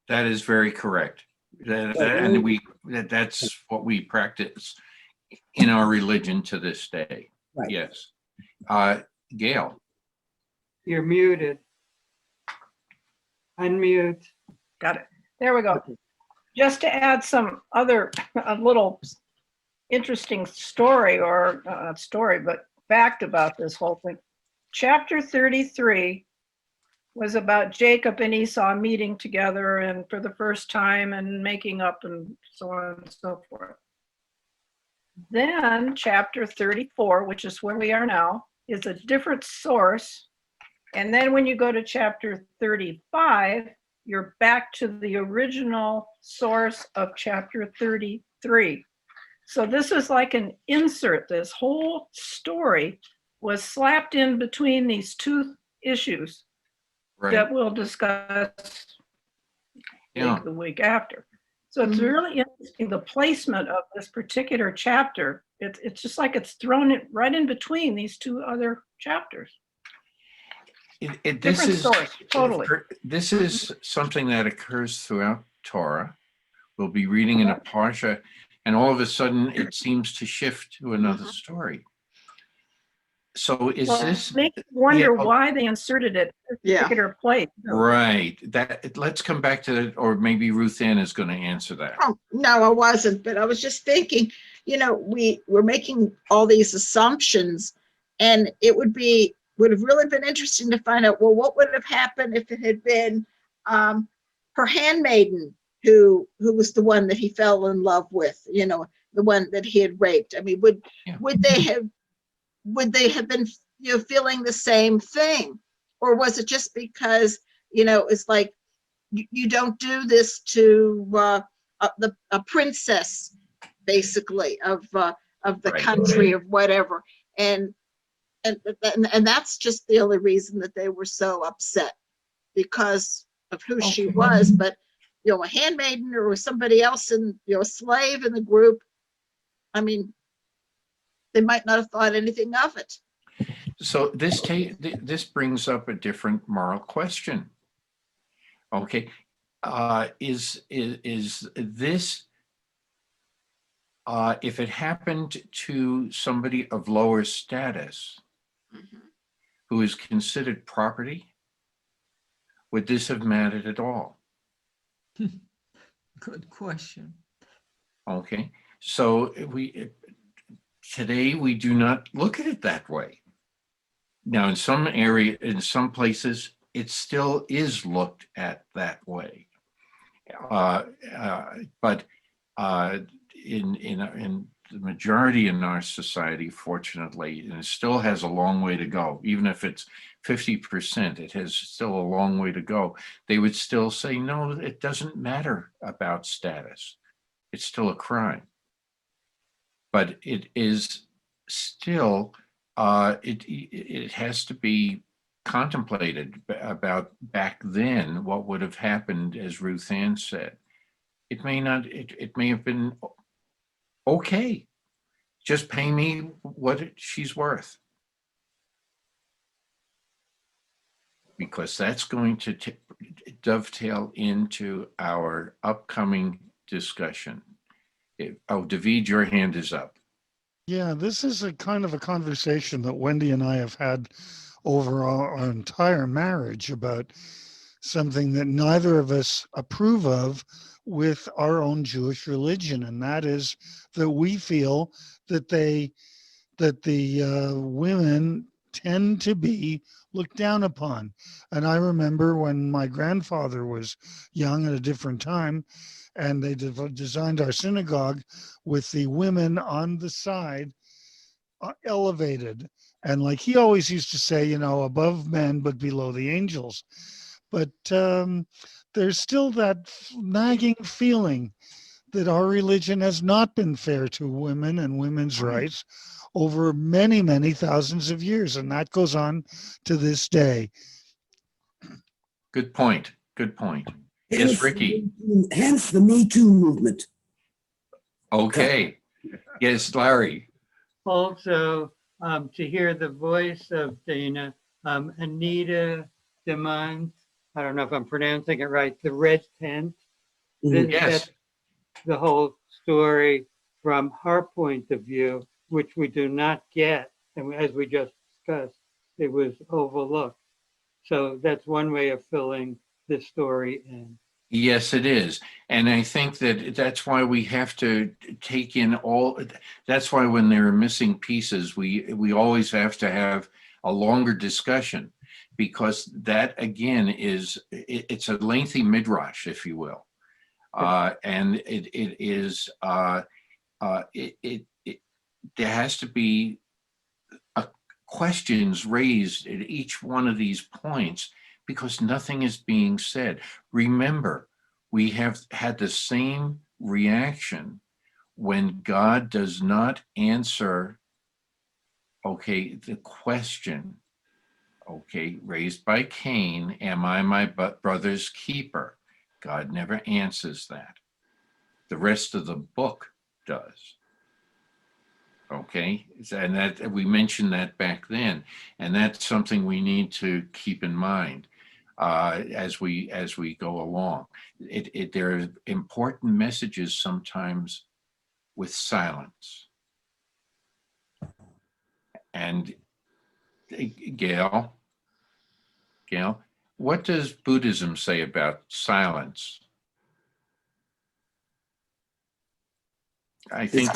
S1: That is very correct. That's what we practice in our religion to this day.
S4: Right.
S1: Yes. Gail.
S3: You're muted. Unmute.
S5: Got it. There we go. Just to add some other, a little interesting story, or not story, but fact about this whole thing. Chapter 33 was about Jacob and Esau meeting together and for the first time and making up and so on and so forth. Then chapter 34, which is where we are now, is a different source. And then when you go to chapter 35, you're back to the original source of chapter 33. So this is like an insert. This whole story was slapped in between these two issues that we'll discuss the week after. So it's really interesting, the placement of this particular chapter. It's just like it's thrown it right in between these two other chapters. Different source, totally.
S1: This is something that occurs throughout Torah. We'll be reading in a parsha, and all of a sudden it seems to shift to another story. So this
S5: makes me wonder why they inserted it in a particular place?
S1: Right. Let's come back to that, or maybe Ruth Ann is going to answer that.
S11: Oh, no, I wasn't, but I was just thinking, we're making all these assumptions, and it would have really been interesting to find out, well, what would have happened if it had been her handmaiden who was the one that he fell in love with, the one that he had raped. I mean, would they have been feeling the same thing, or was it just because it's like you don't do this to a princess, basically, of the country or whatever, and that's just the only reason that they were so upset, because of who she was. But a handmaiden or somebody else, in a slave in the group, I mean, they might not have thought anything of it.
S1: So this brings up a different moral question. Okay, is this if it happened to somebody of lower status who is considered property, would this have mattered at all?
S8: Good question.
S1: Okay, so today we do not look at it that way. Now, in some places, it still is looked at that way. But in the majority in our society, fortunately, and it still has a long way to go. Even if it's 50%, it has still a long way to go. They would still say, no, it doesn't matter about status. It's still a crime. But it is still, it has to be contemplated about back then what would have happened, as Ruth Ann said. It may have been okay. Just pay me what she's worth. Because that's going to dovetail into our upcoming discussion. David, your hand is up.
S2: Yeah, this is a kind of a conversation that Wendy and I have had over our entire marriage about something that neither of us approve of with our own Jewish religion, and that is that we feel that the women tend to be looked down upon. And I remember when my grandfather was young at a different time, and they designed our synagogue with the women on the side elevated. And like he always used to say, you know, above men, but below the angels. But there's still that nagging feeling that our religion has not been fair to women and women's rights over many, many thousands of years. And that goes on to this day.
S1: Good point. Good point. Yes, Ricky.
S4: Hence the Me Too movement.
S1: Okay. Yes, Larry.
S3: Also, to hear the voice of Dana, Anita Demont, I don't know if I'm pronouncing it right, the red tent.
S1: Yes.
S3: That's the whole story from her point of view, which we do not get. And as we just discussed, it was overlooked. So that's one way of filling this story in.
S1: Yes, it is. And I think that that's why we have to take in all, that's why when there are missing pieces, we always have to have a longer discussion, because that again is, it's a lengthy midrash, if you will. And it is, there has to be questions raised at each one of these points, because nothing is being said. Remember, we have had the same reaction when God does not answer, okay, the question, okay, raised by Cain, am I my brother's keeper? God never answers that. The rest of the book does. Okay, and that we mentioned that back then, and that's something we need to keep in mind as we go along. There are important messages sometimes with silence. And Gail, what does Buddhism say about silence? I think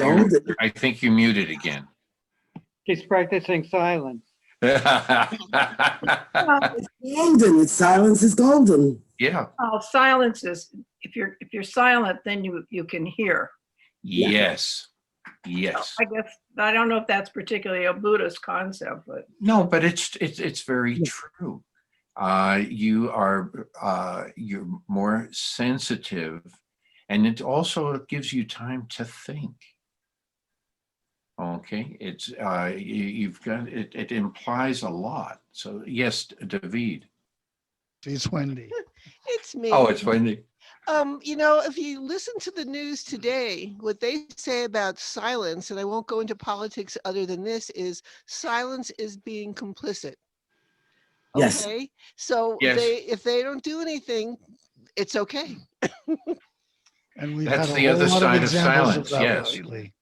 S1: you're muted again.
S3: She's practicing silence.
S4: It's golden. Silence is golden.
S1: Yeah.
S5: Oh, silence is, if you're silent, then you can hear.
S1: Yes. Yes.
S5: I guess, I don't know if that's particularly a Buddhist concept, but.
S1: No, but it's very true. You're more sensitive, and it also gives you time to think. Okay, it's you've got it. It implies a lot. So yes, David.
S2: It's Wendy.
S9: It's me.
S1: Oh, it's Wendy.
S9: You know, if you listen to the news today, what they say about silence, and I won't go into politics other than this, is silence is being complicit.
S4: Yes.
S9: Okay, so
S1: Yes.
S9: if they don't do anything, it's okay.
S2: And we've
S1: That's
S2: had
S1: the
S2: a
S1: other
S2: lot
S1: side
S2: of
S1: of
S2: examples
S1: silence,
S2: of that
S1: yes.
S2: lately.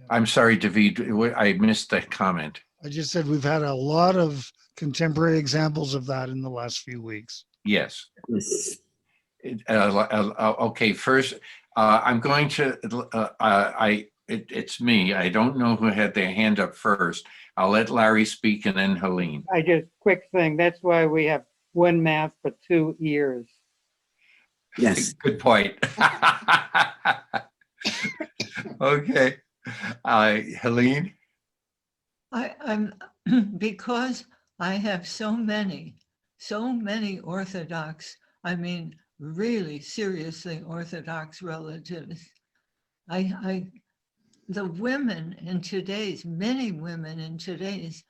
S1: I'm sorry, David. I missed that comment.
S2: I just said we've had a lot of contemporary examples of that in the last few weeks.
S1: Yes.
S4: Yes.
S1: Okay. First, I'm going to. It's me. I don't know who had their hand up first. I'll let Larry speak and then Helene.
S3: I just, quick thing, that's why we have one mouth but two ears.
S4: Yes.
S1: Good point. Okay. Helene?
S8: I'm because I have so many Orthodox, I mean, really seriously Orthodox relatives. The women in today's, many women in today's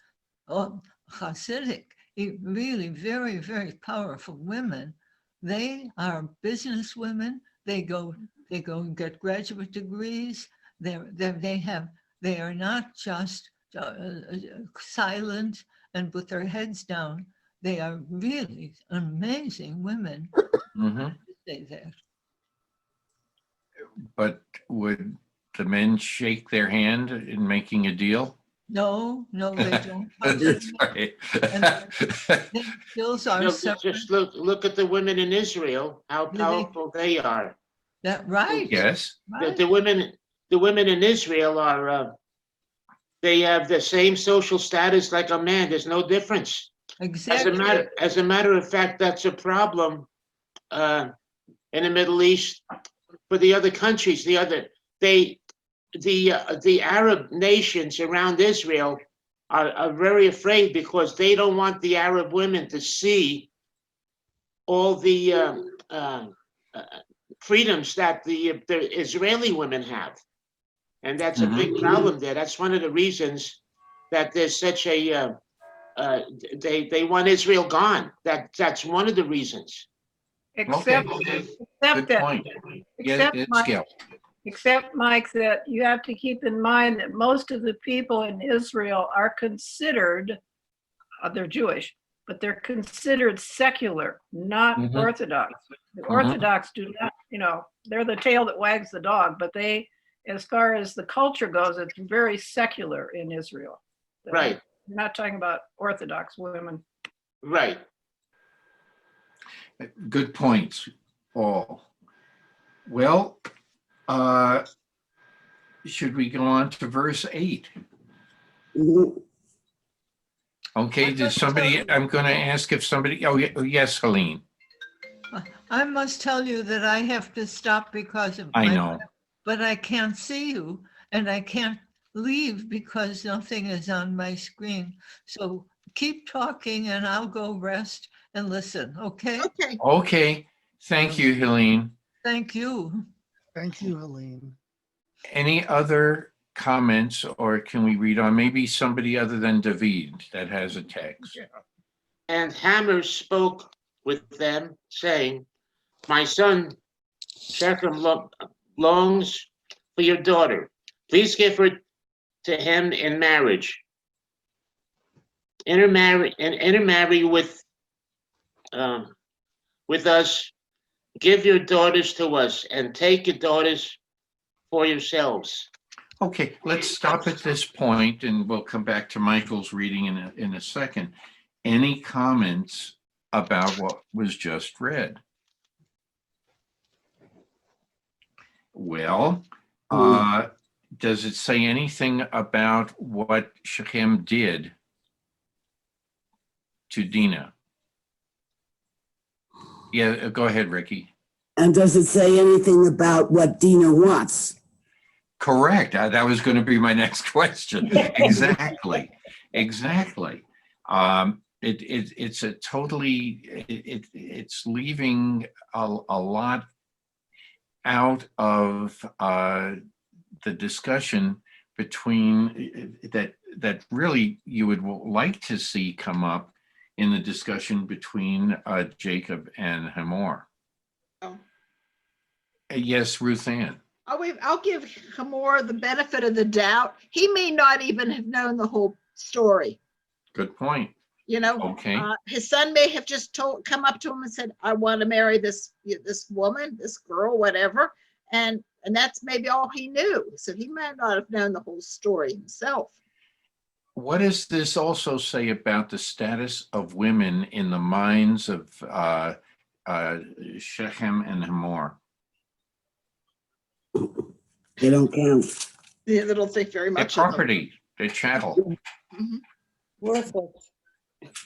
S8: Hasidic, really very, very powerful women, they are business women. They go and get graduate degrees. They are not just silent and with their heads down. They are really amazing women.
S1: Mm-hmm.
S8: Say that.
S1: But would the men shake their hand in making a deal?
S8: No, they don't.
S1: That's right.
S8: Bills are separate.
S7: Just look at the women in Israel, how powerful they are.
S8: That right.
S1: Yes.
S8: Right.
S7: The women in Israel are, they have the same social status like a man. There's no difference.
S8: Exactly.
S7: As a matter of fact, that's a problem in the Middle East. for the other countries. The Arab nations around Israel are very afraid because they don't want the Arab women to see all the freedoms that the Israeli women have. And that's a big problem there. That's one of the reasons that there's such a, they want Israel gone. That's one of the reasons.
S5: Except,
S1: Good
S5: except that,
S1: point. Yes,
S5: except
S1: it's
S5: Mike,
S1: Gail.
S5: except Mike, that you have to keep in mind that most of the people in Israel are considered, they're Jewish, but they're considered secular, not
S1: Mhm.
S5: Orthodox. The
S1: Mhm.
S5: Orthodox do not, they're the tail that wags the dog, but they, as far as the culture goes, it's very secular in Israel.
S7: Right,
S5: We're not talking about Orthodox women.
S7: right.
S1: Good points, all. Well, should we go on to verse 8?
S4: Mhm.
S1: Okay, did somebody, I'm going to ask if somebody, yes, Helene,
S8: I must tell you that I have to stop because of
S1: I
S8: my,
S1: know.
S8: but I can't see you and I can't leave because nothing is on my screen. So keep talking and I'll go rest and listen, okay?
S11: Okay,
S1: Okay, thank you, Helene.
S8: Thank you.
S2: Thank you, Helene.
S1: Any other comments, or can we read on? Maybe somebody other than David that has a text.
S7: And Hammer spoke with them, saying, my son Shechem longs for your daughter. Please give her to him in marriage. Intermarry with us. Give your daughters to us, and take your daughters for yourselves.
S1: Okay, let's stop at this point and we'll come back to Michael's reading in a second. Any comments about what was just read? Well, does it say anything about what Shechem did to Dinah? Yeah, go ahead, Ricky.
S4: And does it say anything about what Dina wants?
S1: Correct. That was going to be my next question. Exactly. Exactly. It's a totally, it's leaving a lot out of the discussion between that really you would like to see come up in the discussion between Jacob and Hamor.
S11: Oh.
S1: Yes, Ruth Ann.
S11: I'll give Hamor the benefit of the doubt. He may not even have known the whole story.
S1: Good point. Okay.
S11: His son may have just come up to him and said, I want to marry this woman, this girl, whatever. And that's maybe all he knew. So he might not have known the whole story himself.
S1: What does this also say about the status of women in the minds of Shechem and Hamor?
S4: They don't count.
S11: They don't think very
S1: Their
S11: much of them.
S1: property, their chattel.
S11: Mhm.
S10: Worthless.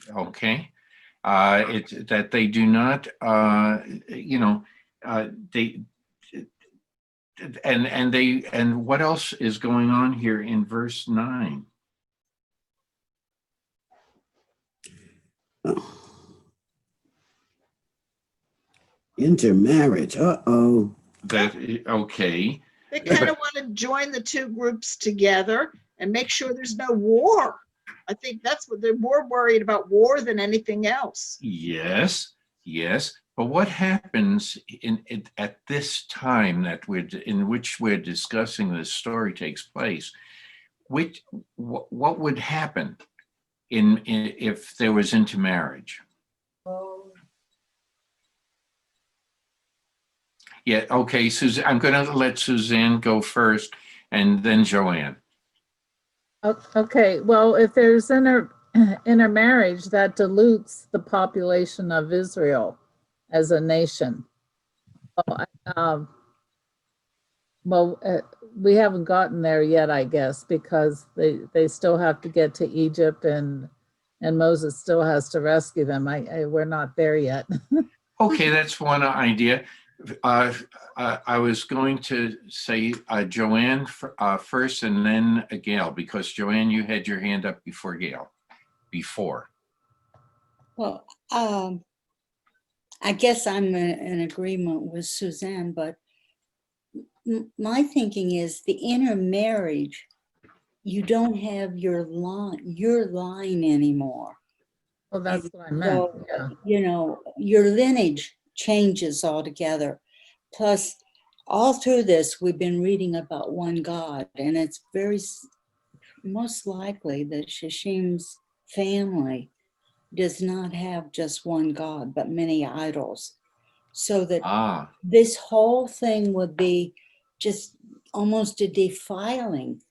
S1: Okay. It's that they do not, they, and what else is going on here in verse 9?
S4: Intermarriage. Uh-oh.
S1: That, okay.
S11: They kind of want to join the two groups together and make sure there's no war. I think that's what they're more worried about, war than anything else.
S1: Yes, yes. But what happens at this time in which we're discussing this story takes place? What would happen if there was intermarriage? Yeah, okay, Suzanne, I'm going to let Suzanne go first and then Joanne.
S12: Okay, well, if there's intermarriage, that dilutes the population of Israel as a nation. We haven't gotten there yet, I guess, because they still have to get to Egypt and Moses still has to rescue them. We're not there yet.
S1: Okay, that's one idea. I was going to say Joanne first and then Gail, because Joanne, you had your hand up before Gail, before.
S10: Well, I guess I'm in agreement with Suzanne, but my thinking is the intermarriage, you don't have your line anymore.
S12: Well, that's what I meant.
S10: So,
S12: Yeah.
S10: you know, your lineage changes altogether. Plus, all through this, we've been reading about one God, and it's most likely that Shishim's family does not have just one God, but many idols. So that this whole thing would be just almost a defiling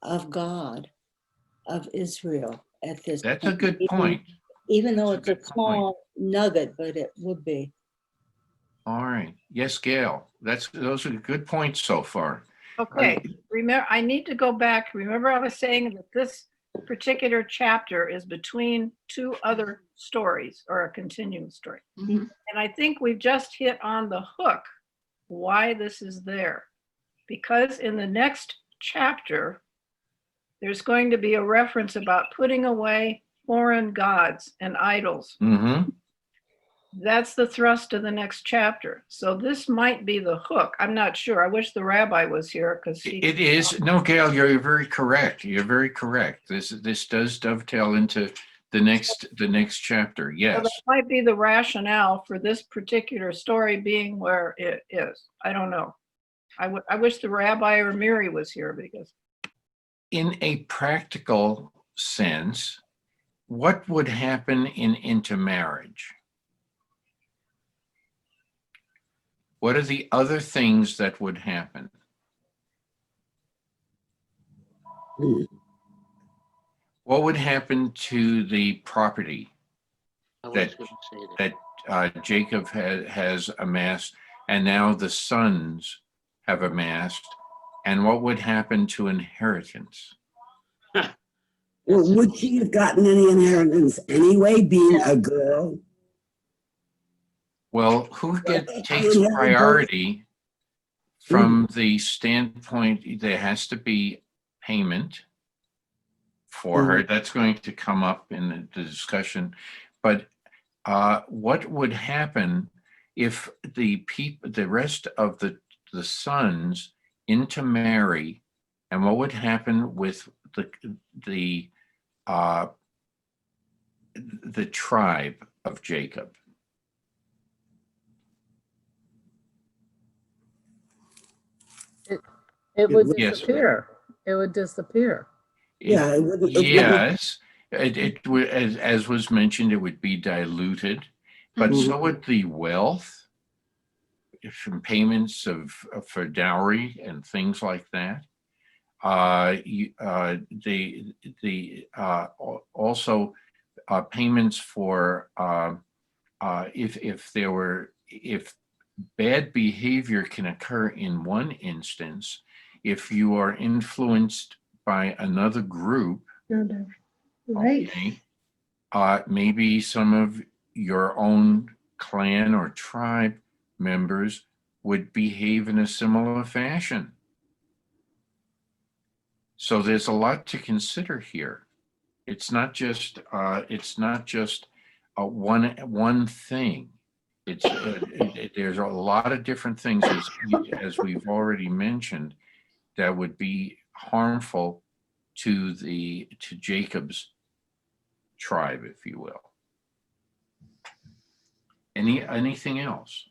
S10: of God, of Israel at this
S1: That's
S10: point.
S1: a good point.
S10: Even though
S1: That's
S10: it's a small nugget, but it would be.
S1: All right. Yes, Gail. Those are good points so far.
S5: Okay, remember, I need to go back. Remember, I was saying that this particular chapter is between two other stories or a continuing story.
S11: Mhm.
S5: And I think we've just hit on the hook why this is there. Because in the next chapter, there's going to be a reference about putting away foreign gods and idols.
S1: Mm-hmm.
S5: That's the thrust of the next chapter. So this might be the hook. I'm not sure. I wish the rabbi was here because
S1: It is. No, Gail, you're very correct. You're very correct. This does dovetail into the next chapter.
S5: So
S1: Yes.
S5: that might be the rationale for this particular story being where it is. I don't know. I wish the rabbi or Miri was here because.
S1: In a practical sense, what would happen in intermarriage? What are the other things that would happen? What would happen to the property
S7: I was
S1: that
S7: going to say that.
S1: Jacob has amassed, and now the sons have amassed, and what would happen to inheritance?
S4: Well, would she have gotten any inheritance anyway, being a girl?
S1: Well, who takes
S4: Yeah,
S1: priority from the standpoint? There has to be payment for her. That's going to come up in the discussion. But what would happen if the rest of the sons intermarry, and what would happen with the tribe of Jacob?
S12: It would
S1: Yes.
S12: disappear. It would disappear.
S4: Yeah, it wouldn't-
S1: Yes, it would, as was mentioned, it would be diluted, but so would the wealth from payments for dowry and things like that. Also payments for if bad behavior can occur in one instance, if you are influenced by another group,
S6: Right.
S1: okay, maybe some of your own clan or tribe members would behave in a similar fashion. So there's a lot to consider here. It's not just one thing. There's a lot of different things, as we've already mentioned, that would be harmful to Jacob's tribe, if you will. Anything else?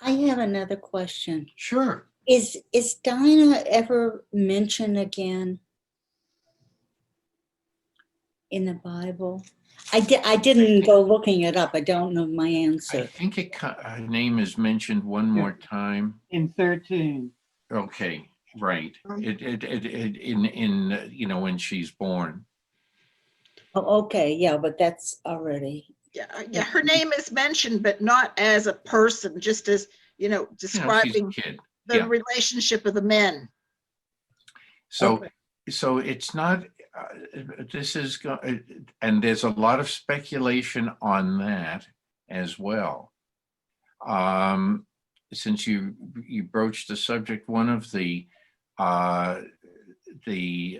S10: I have another question.
S1: Sure.
S10: Is Dinah ever mentioned again in the Bible? I didn't go looking it up. I don't know my
S1: I
S10: answer.
S1: think her name is mentioned one more time.
S3: In 13.
S1: Okay, right. In when she's born.
S10: Oh, okay, yeah, but that's already.
S11: Yeah, her name is mentioned, but not as a person, just as, describing
S1: she's a kid.
S11: the relationship of the men.
S1: So it's not, and there's a lot of speculation on that as well. since you broached the subject, one of the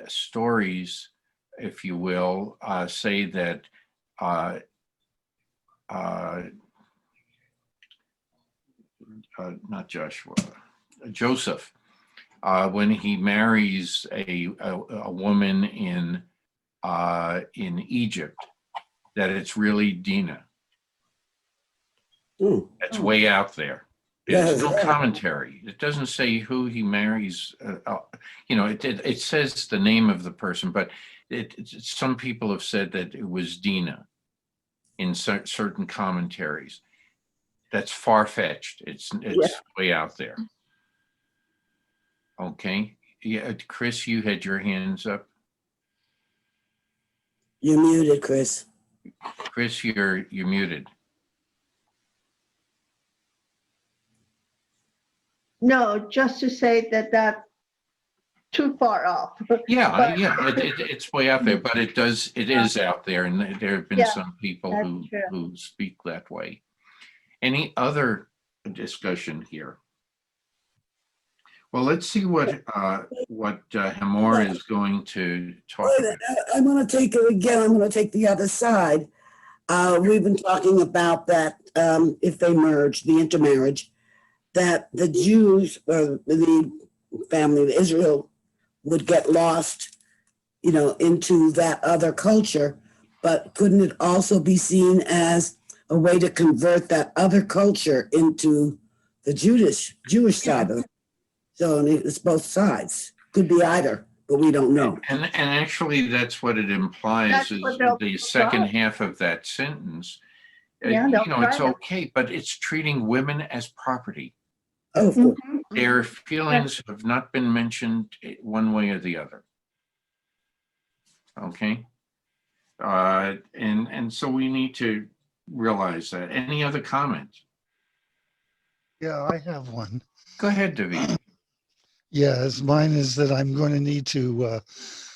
S1: stories, if you will, say that not Joshua, Joseph, when he marries a woman in Egypt, that it's really Dinah. That's way out there. There's no commentary. It doesn't say who he marries. It says the name of the person, but some people have said that it was Dinah in certain commentaries. That's far-fetched. It's way out there. Okay. Yeah, Chris, you had your hands up.
S4: You're muted, Chris.
S1: Chris, you're muted.
S6: No, just to say that that's too far off.
S1: Yeah,
S6: But-
S1: it's way out there, but it is out there, and there have been
S6: Yeah,
S1: some people
S6: that's
S1: who
S6: true.
S1: speak that way. Any other discussion here? Well, let's see what Hamor is going to talk about.
S4: I'm going to take it again. I'm going to take the other side. We've been talking about that if they merge, the intermarriage, that the Jews or the family of Israel would get lost, into that other culture. But couldn't it also be seen as a way to convert that other culture into the Jewish side of it? So it's both sides. Could be either, but we don't know.
S1: And actually, that's what it implies,
S6: That's
S1: is
S6: what they'll
S1: the second
S6: try.
S1: half of that sentence.
S6: Yeah, they'll
S1: It's
S6: try to.
S1: okay, but it's treating women as property.
S4: Oh, of course.
S6: Mhm.
S1: Their feelings have not been mentioned one way or the other. Okay? And so we need to realize that. Any other comments?
S2: Yeah, I have one.
S1: Go ahead, David.
S2: Yes, mine is that I'm going to need to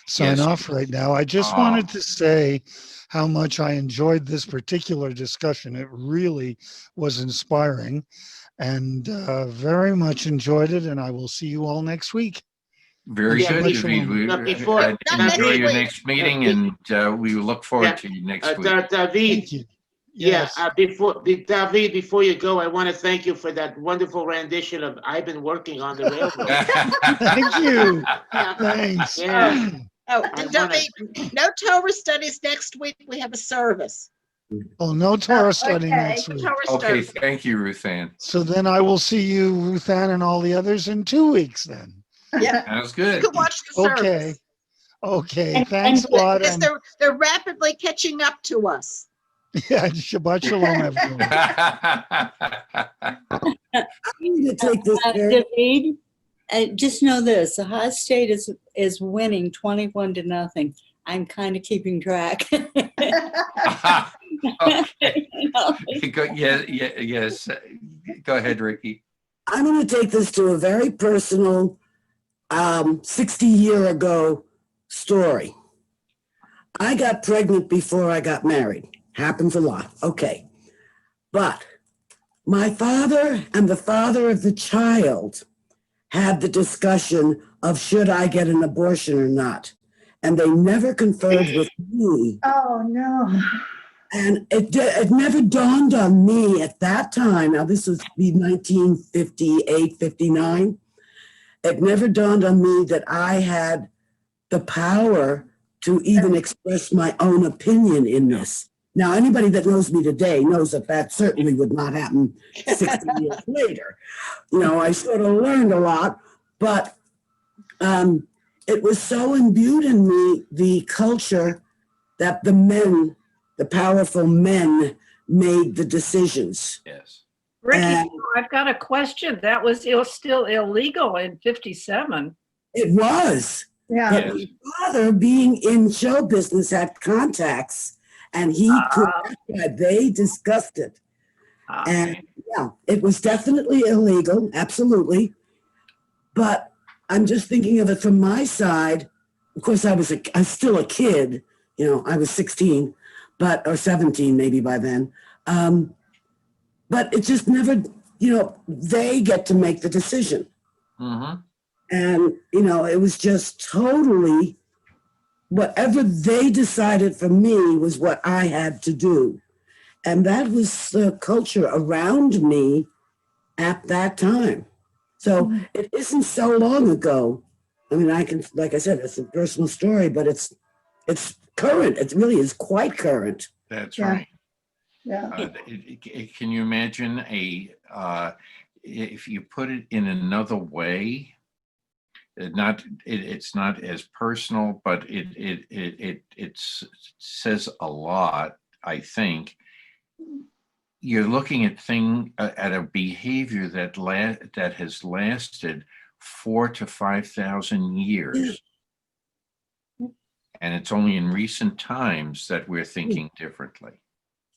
S2: sign
S1: Yes.
S2: off right now. I just wanted to say how much I enjoyed this particular discussion. It really was inspiring, and very much enjoyed it. And I will see you all next week.
S1: Very
S7: Yeah,
S1: good,
S2: but-
S1: David.
S7: But before-
S1: Enjoy your
S11: David-
S1: next meeting, and we look forward to you next week.
S7: David,
S2: Thank you. Yes.
S7: David, before you go, I want to thank you for that wonderful rendition of "I've Been Working on the Railroad."
S2: Thank you.
S11: Yeah.
S2: Thanks.
S7: Yeah.
S11: Oh,
S7: I
S11: and
S7: wanna-
S11: no Torah studies next week. We have a service.
S2: Oh, no Torah study
S6: okay.
S2: next
S11: No
S2: week.
S11: Torah
S1: Okay,
S11: service.
S1: thank you, Ruth Ann.
S2: So then I will see you, Ruth Ann, and all the others in 2 weeks then.
S11: Yeah,
S1: Sounds
S11: you
S1: good.
S11: can watch the service.
S2: Okay. Okay,
S10: And-
S2: thanks
S10: and-
S2: a lot.
S11: Because
S2: And
S11: they're rapidly catching up to us.
S2: yeah, Shabbat Shalom, everyone.
S4: I need to take this very
S10: David, just know this, Ohio State is winning 21-0. I'm kind of keeping track.
S1: Okay.
S10: You know?
S1: Yes. Go ahead, Ricky.
S4: I'm going to take this to a very personal 60-year ago story. I got pregnant before I got married. Happens a lot. Okay. But my father and the father of the child had the discussion of should I get an abortion or not. And they never conferred with me.
S6: Oh, no.
S4: And it never dawned on me at that time. Now, this was 1958, 59. It never dawned on me that I had the power to even express my own opinion in this. Now, anybody that knows me today knows that that certainly would not happen 60 years later. I sort of learned a lot, but it was so imbued in me, the culture that the men, the powerful men, made the decisions.
S1: Yes.
S5: Ricky, I've got a question. That was still illegal in 57.
S4: It was.
S6: Yeah.
S4: But my father, being in show business, had contacts, and he could. They discussed it, and yeah, it was definitely illegal, absolutely. But I'm just thinking of it from my side. Of course, I was still a kid. I was 16, or 17 maybe by then. But it just never they get to make the decision.
S1: Mm-hmm.
S4: And, it was just totally whatever they decided for me was what I had to do. And that was the culture around me at that time. So it isn't so long ago. I mean, like I said, it's a personal story, but it's current. It really is quite current.
S1: That's
S6: Yeah.
S1: right.
S6: Yeah.
S1: Can you imagine if you put it in another way? It's not as personal, but it says a lot. I think you're looking at a behavior that has lasted 4,000 to 5,000 years, and it's only in recent times that we're thinking differently.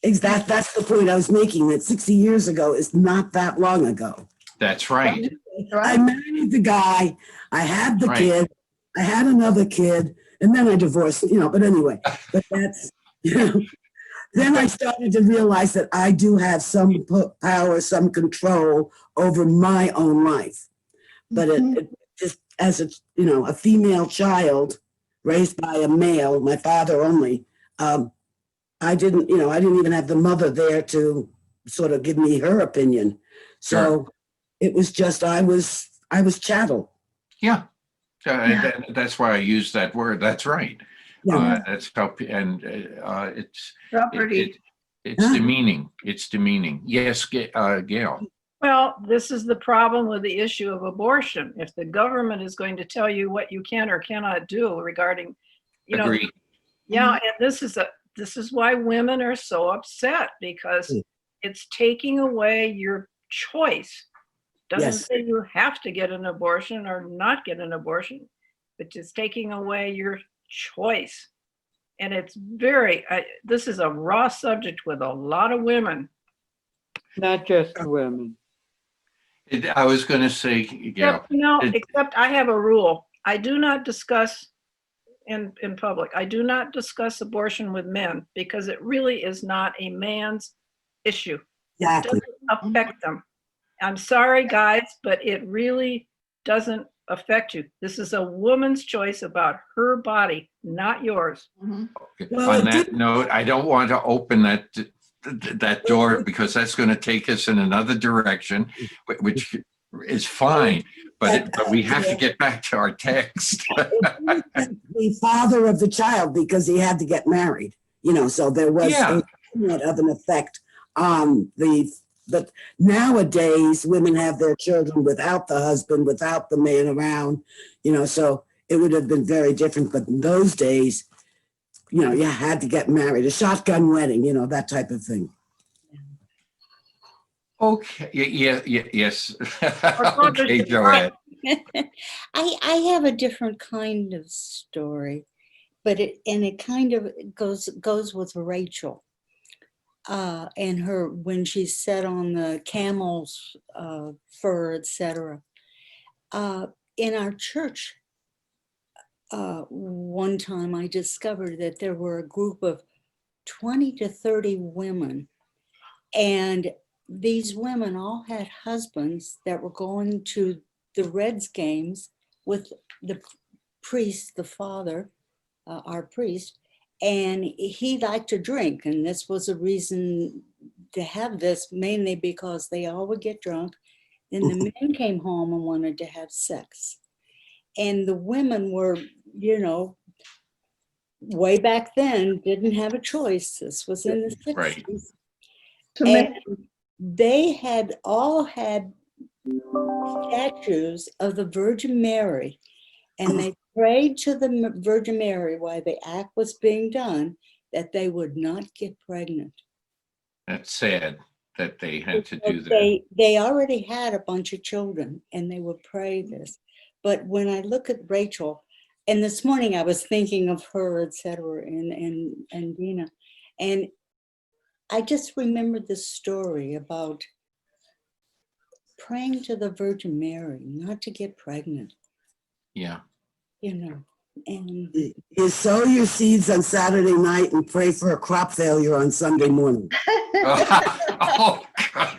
S4: Exactly. That's the point I was making, that 60 years ago is not that long ago.
S1: That's right.
S4: I married the guy, I had the
S1: Right.
S4: kid, I had another kid, and then I divorced, but anyway, but that's, then I started to realize that I do have some power, some control over my own life. But it just, as a female child raised by a male, my father only, I didn't even have the mother there to sort of give me her opinion. So
S1: Sure.
S4: it was just, I was chattel.
S1: Yeah. That's why I use that word. That's right.
S4: Yeah.
S1: That's how, and it's
S5: Property.
S1: it's demeaning. It's demeaning. Yes, Gail.
S5: Well, this is the problem with the issue of abortion. If the government is going to tell you what you can or cannot do regarding,
S1: Agree.
S5: yeah, and this is why women are so upset, because it's taking away your choice. Doesn't
S4: Yes.
S5: say you have to get an abortion or not get an abortion, but it's taking away your choice. And it's this is a raw subject with a lot of women.
S3: Not just women.
S1: I was going to say, Gail.
S5: Except I have a rule. I do not discuss in public. I do not discuss abortion with men, because it really is not a man's issue.
S4: Exactly.
S5: It doesn't affect them. I'm sorry, guys, but it really doesn't affect you. This is a woman's choice about her body, not yours.
S4: Well,
S1: On that note, I don't want to open that door, because that's going to take us in another direction, which is fine, but we have to get back to our text.
S4: The father of the child, because he had to get married, so there was somewhat of an effect on but nowadays women have their children without the husband, without the man around, so it would have been very different. But in those days, you had to get married, a shotgun wedding, that type of thing.
S1: Okay. Yes. Okay, Joanne.
S10: I have a different kind of story, but it kind of goes with Rachel. And her, when she sat on the camel's fur, etc. In our church, one time I discovered that there were a group of 20 to 30 women, and these women all had husbands that were going to the Reds games with the priest, the father, our priest, and he liked to drink. And this was a reason to have this, mainly because they all would get drunk. Then the men came home and wanted to have sex. And the women were, way back then, didn't have a choice. This was in the 60s.
S1: Right.
S10: And they had all had statues of the Virgin Mary, and they prayed to the Virgin Mary while the act was being done that they would not get pregnant.
S1: That's sad that they had to do that.
S10: They already had a bunch of children, and they would pray this. But when I look at Rachel, and this morning I was thinking of her, etc., and Dina, and I just remembered this story about praying to the Virgin Mary not to get pregnant.
S1: Yeah.
S10: And
S4: you sow your seeds on Saturday night and pray for a crop failure on Sunday morning.
S1: Oh, God.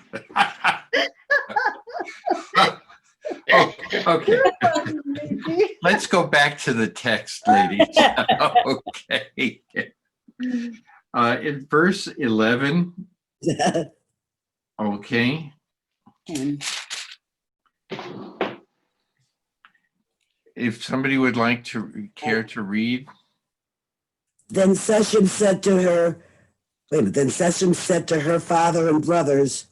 S1: Okay, let's go back to the text, ladies. Okay. In verse 11, okay,
S10: And
S1: if somebody would like to care to read.
S4: Then Session said to her, wait a minute, then Session said to her father and brothers,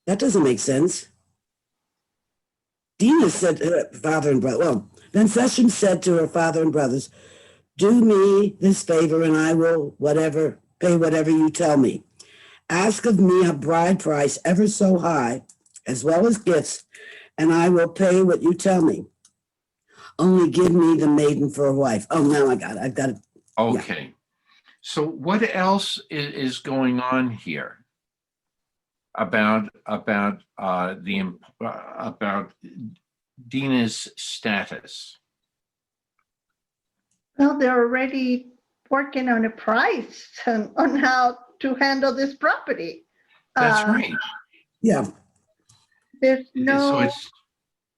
S4: that doesn't make sense. Dinah said to her father and brother, well, then Session said to her father and brothers, do me this favor and I will pay whatever you tell me. Ask of me a bride price ever so high, as well as gifts, and I will pay what you tell me. Only give me the maiden for a wife. Oh, now I've got it.
S1: Okay. So what else is going on here about Dina's status?
S6: Well, they're already working on a price on how to handle this property.
S1: That's right.
S4: Yeah.
S6: There's
S1: So
S6: no,
S1: it's,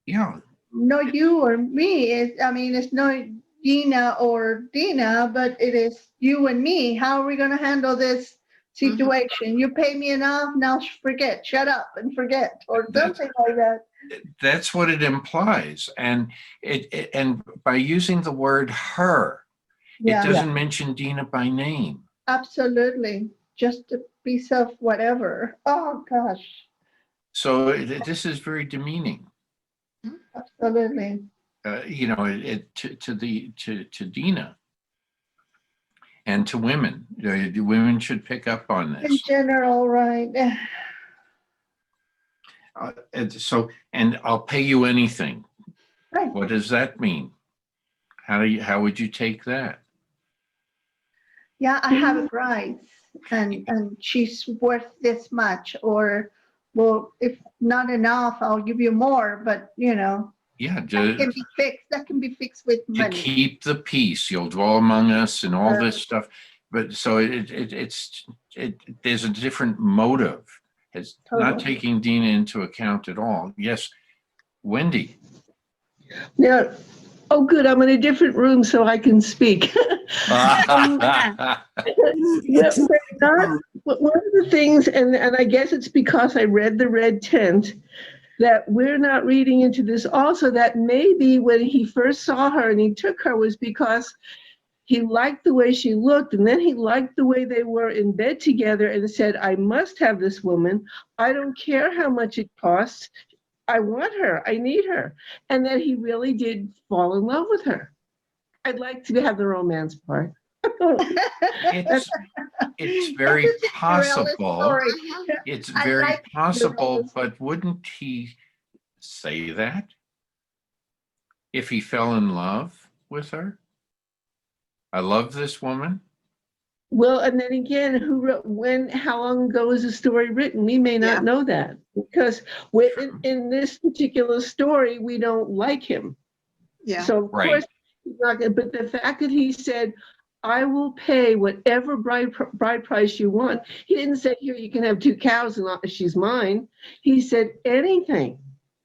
S1: yeah,
S6: no you or me. It's no Dina or Dina, but it is you and me. How are we going to handle this situation? You pay me enough, now forget, shut up and forget, or something like that.
S1: that's what it implies. And and by using the word her,
S6: Yeah,
S1: it doesn't mention Dina by name.
S6: absolutely. Just a piece of whatever. Oh gosh,
S1: So this is very demeaning.
S6: absolutely.
S1: To Dina and to women. The women should pick up on
S6: In
S1: this.
S6: general, right.
S1: And I'll pay you anything.
S6: Right.
S1: What does that mean? How would you take that?
S6: Yeah, I have a price and she's worth this much, or well, if not enough, I'll give you more, but
S1: Yeah,
S6: that can be fixed. That can be fixed with
S1: to
S6: money.
S1: keep the peace, you'll dwell among us and all this stuff. But so there's a different motive. It's not
S6: Totally.
S1: taking Dina into account at all. Yes, Wendy.
S13: Now, oh, good. I'm in a different room so I can speak. One of the things, and I guess it's because I read the red tent, that we're not reading into this also, that maybe when he first saw her and he took her was because he liked the way she looked, and then he liked the way they were in bed together and said, I must have this woman. I don't care how much it costs. I want her. I need her. And then he really did fall in love with her. I'd like to have the romance part.
S1: It's very possible. It's very possible, but wouldn't he say that if he fell in love with her? I love this woman.
S13: Well, and then again, who wrote, how long ago was the story written? We may not know that, because in this particular story, we don't like him.
S11: Yeah.
S13: So of course, he's not gonna, but the fact that he said, I will pay whatever bride price you want. He didn't say, here, you can have 2 cows and she's mine. He said anything.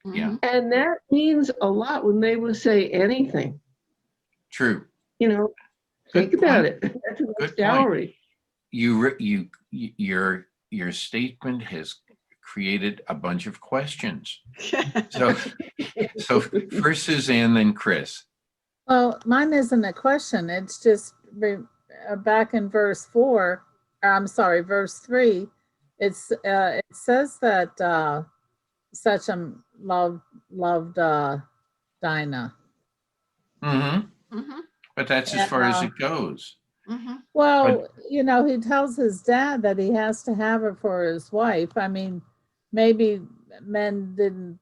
S1: Yeah.
S13: And that means a lot when they will say anything.
S1: True.
S13: Think about it. That's a
S1: Good
S13: dowry.
S1: Your statement has created a bunch of questions. So first Suzanne, then Chris.
S12: Well, mine isn't a question. It's just back in verse 3. It says that Sechem loved Dinah.
S1: But that's as far as it goes.
S12: Well, he tells his dad that he has to have her for his wife. I mean, maybe men didn't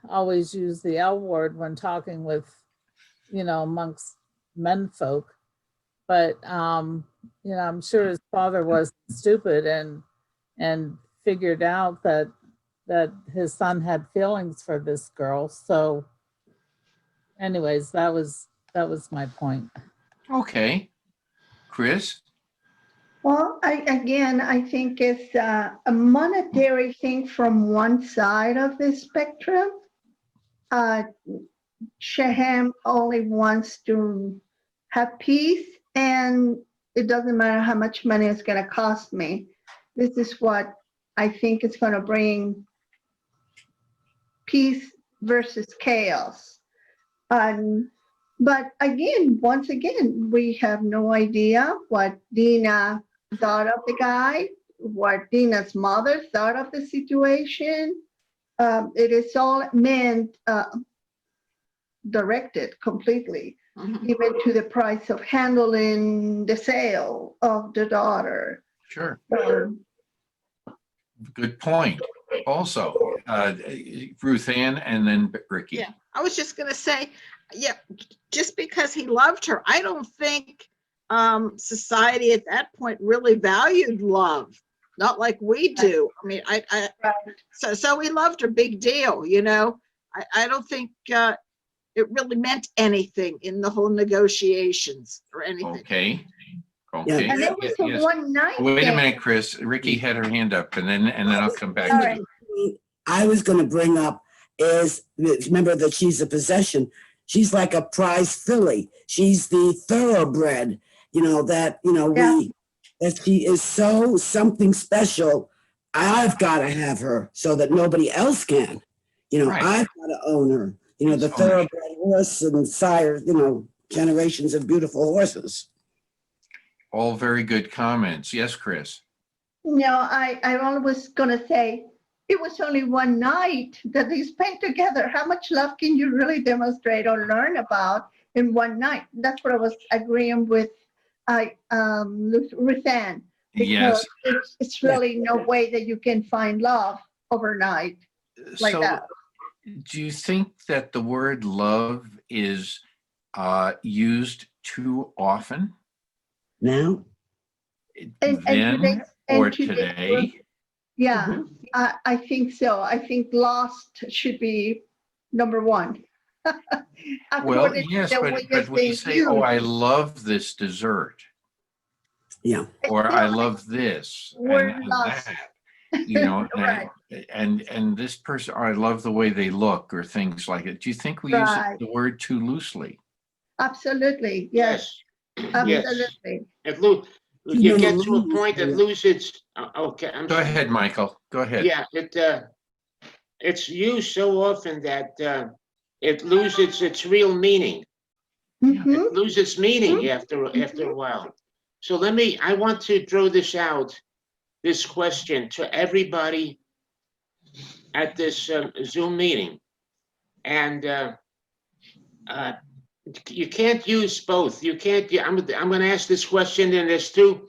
S12: always use the L word when talking with, amongst men folk. But, I'm sure his father wasn't stupid and figured out that his son had feelings for this girl. So anyways, that was my point.
S1: Okay. Chris?
S6: Well, I think it's a monetary thing from one side of the spectrum. Shechem only wants to have peace, and it doesn't matter how much money it's going to cost me. This is what I think is going to bring peace versus chaos. But again, once again, we have no idea what Dina thought of the guy, what Dina's mother thought of the situation. It is all meant directed completely, even to the price of handling the sale of the daughter.
S1: Sure. Good point. Also, Ruth Ann and then Ricky.
S11: Yeah, I was just gonna say, yeah, just because he loved her, I don't think society at that point really valued love, not like we do. I mean, so he loved her, big deal, you know. I don't think it really meant anything in the whole negotiations or anything.
S1: Okay.
S4: Yeah.
S6: And it was a one night.
S1: Wait a minute, Chris. Ricky had her hand up, and then I'll come back
S6: All
S1: to
S6: right.
S1: you.
S4: I was going to bring up is, remember that she's a possession. She's like a prize filly. She's the thoroughbred, that she is so something special. I've got to have her so that nobody else can.
S1: Right.
S4: I've got to own her. The thoroughbred horse and sire, generations of beautiful horses.
S1: All very good comments. Yes, Chris.
S6: I was going to say, it was only one night that they spent together. How much love can you really demonstrate or learn about in one night? That's what I was agreeing with Ruth Ann.
S1: Yes.
S6: It's really no way that you can find love overnight like that.
S1: Do you think that the word love is used too often?
S4: Now?
S1: Then or today?
S6: Yeah, I think so. I think lost should be number one.
S1: Well, yes, but we say, oh, I love this dessert.
S4: Yeah.
S1: Or I love this and that,
S6: Right.
S1: and this person, or I love the way they look or things like it. Do you think we use the word too loosely?
S6: Absolutely. Yes. Absolutely.
S7: You get to a point that loses. Okay.
S1: Go ahead, Michael. Go ahead.
S7: Yeah, it's used so often that it loses its real meaning. It loses its meaning after a while. So I want to throw this question to everybody at this Zoom meeting, and you can't use both. You can't. I'm going to ask this question, and there's two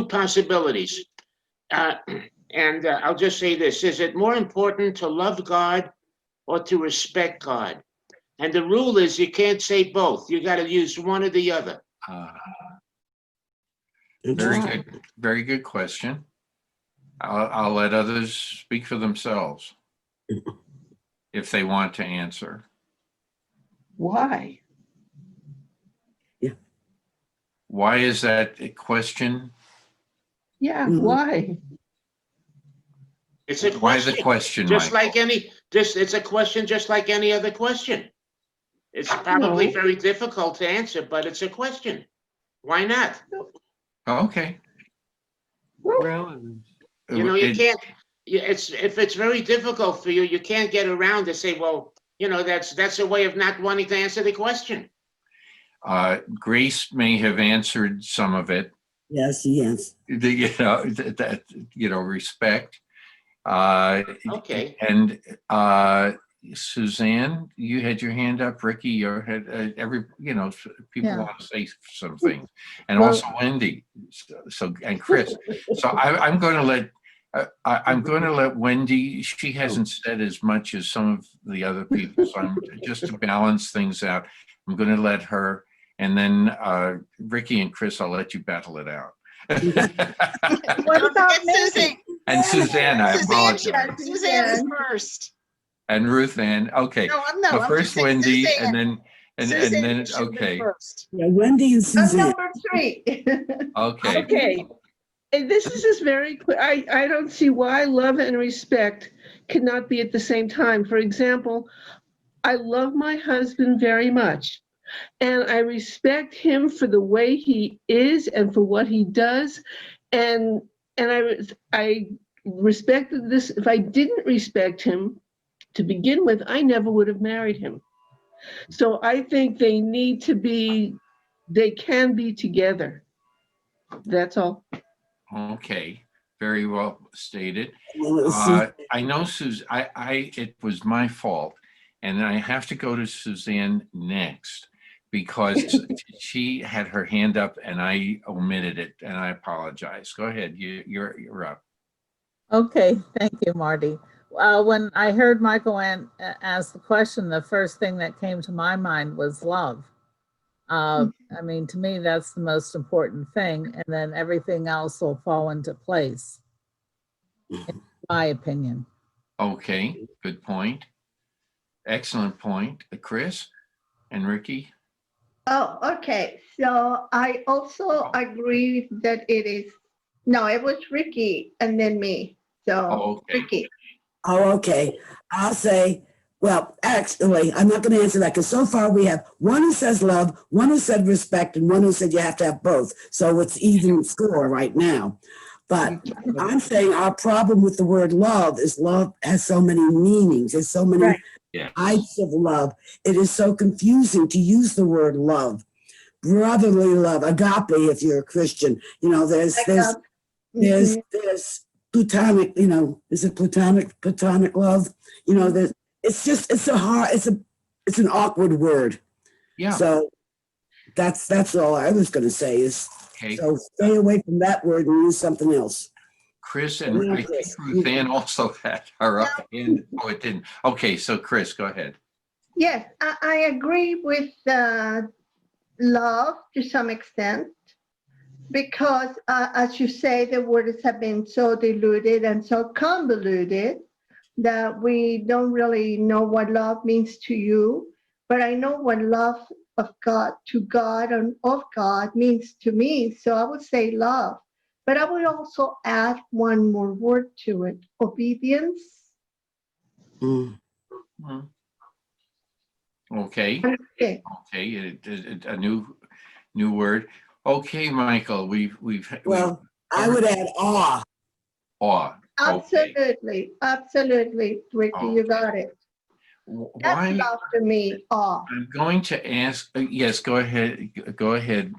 S7: possibilities. And I'll just say this: is it more important to love God or to respect God? And the rule is you can't say both. You got to use one or the other.
S1: Very good question. I'll let others speak for themselves if they want to answer.
S13: Why?
S4: Yeah.
S1: Why is that a question?
S13: Yeah, why?
S7: It's a question.
S1: Why the question,
S7: Just
S1: Michael?
S7: it's a question just like any other question. It's probably very difficult to answer, but it's a question. Why not?
S1: Okay.
S13: Well,
S7: You can't. If it's very difficult for you, you can't get around to say, well, that's a way of not wanting to answer the question.
S1: Grace may have answered some of it.
S4: Yes, yes.
S1: Respect.
S7: Okay.
S1: And Suzanne, you had your hand up. Ricky, your head. People want to say some things, and also Wendy. So and Chris. So I'm going to let Wendy. She hasn't said as much as some of the other people. So I'm just to balance things out. I'm going to let her, and then Ricky and Chris. I'll let you battle it out.
S6: What about
S11: Susie?
S1: And Suzanne, I apologize.
S11: Suzanne is first.
S1: And Ruth Ann. Okay.
S11: No,
S1: So
S11: I'm
S1: first
S11: just saying
S1: Wendy,
S11: Suzanne.
S1: and
S11: Suzanne
S1: then
S11: should have been
S1: okay.
S11: first.
S4: Yeah, Wendy and
S6: I'm
S4: Suzanne.
S6: number 3.
S1: Okay.
S13: okay. And this is just very clear. I don't see why love and respect cannot be at the same time. For example, I love my husband very much, and I respect him for the way he is and for what he does, and I respected this. If I didn't respect him to begin with, I never would have married him. So I think they can be together. That's all.
S1: Okay, very well stated.
S4: Well,
S1: I know, it was my fault, and I have to go to Suzanne next because she had her hand up and I omitted it, and I apologize. Go ahead, you're up.
S12: Okay, thank you, Marty. When I heard Michael ask the question, the first thing that came to my mind was love. I mean, to me, that's the most important thing, and then everything else will fall into place, in my opinion.
S1: Okay, good point. Excellent point. Chris and Ricky?
S6: Oh, okay. So I also agree that it is, no, it was Ricky and then me. So
S1: Okay.
S6: Ricky.
S4: Oh, okay. I'll say, well, actually, I'm not going to answer that because so far we have one who says love, one who said respect, and one who said you have to have both. So it's even score right now. But I'm saying our problem with the word love is love has so many meanings. There's so many types of love. It is so confusing to use the word love. Brotherly love, agape, if you're a Christian. You know, there's platonic, you know, is it platonic love? You know, it's an awkward word.
S1: Yeah.
S4: So that's all I was going to say is,
S1: Okay.
S4: so stay away from that word and use something else.
S1: Chris, and I think Ruth Ann also had her up hand. Oh, it didn't. Okay, so Chris, go ahead.
S6: Yes, I agree with love to some extent because, as you say, the words have been so diluted and so convoluted that we don't really know what love means to you. But I know what love of God to God and of God means to me. So I would say love. But I would also add one more word to it, obedience.
S1: Okay.
S6: Okay.
S1: Okay. A new word. Okay, Michael.
S4: I would add awe.
S1: Awe.
S6: Absolutely, absolutely, Ricky, you got it. That's love to me, awe.
S1: I'm going to ask. Yes, go ahead. Go ahead,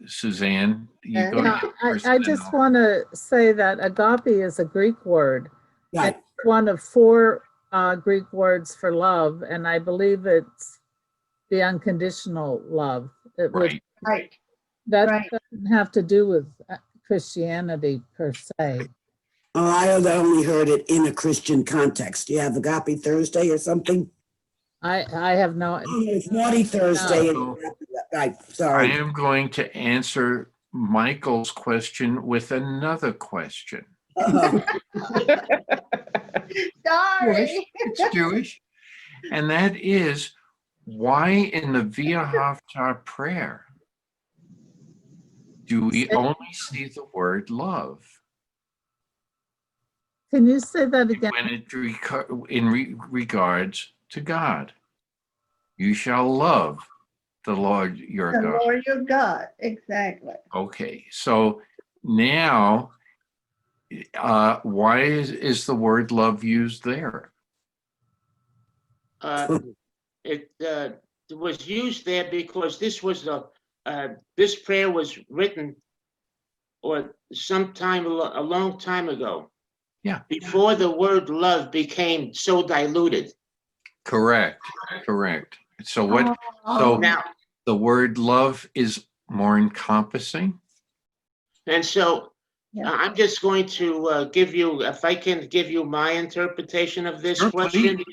S1: Suzanne. You go ahead first,
S12: I just want to say that agape is a Greek word. It's one of 4 Greek words for love, and I believe it's the unconditional love.
S6: Right.
S12: That doesn't have to do with Christianity per se.
S4: Oh, I only heard it in a Christian context. Do you have Agape Thursday or something?
S12: I have no.
S4: Oh, it's Naughty Thursday.
S1: No.
S4: Right, sorry.
S1: I am going to answer Michael's question with another question.
S6: Sorry.
S1: It's Jewish. And that is, why in the Via Haftarah prayer do we only see the word love?
S12: Can you say that again?
S1: When it regards to God. You shall love the Lord your God.
S6: The Lord your God, exactly.
S1: Okay, so now, why is the word love used there?
S7: It was used there because this prayer was written or sometime a long time ago.
S1: Yeah.
S7: Before the word love became so diluted.
S1: Correct. So what? So
S7: now
S1: the word love is more encompassing.
S7: And so I'm just going to give you, if I can give you my interpretation of this question.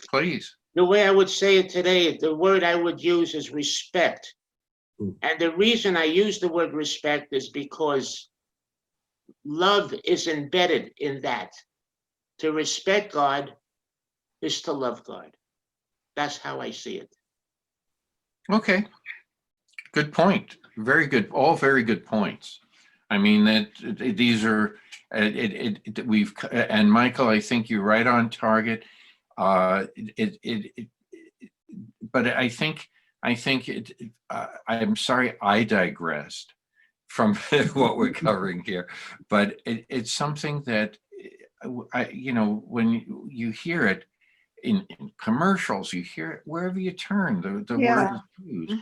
S1: Please.
S7: The way I would say it today, the word I would use is respect. And the reason I use the word respect is because love is embedded in that. To respect God is to love God. That's how I see it.
S1: Okay. Good point. Very good. All very good points. I mean that these are and Michael, I think you're right on target. but I think I'm sorry I digressed from what we're covering here, but it's something that when you hear it in commercials, you hear it wherever you turn. The word is used,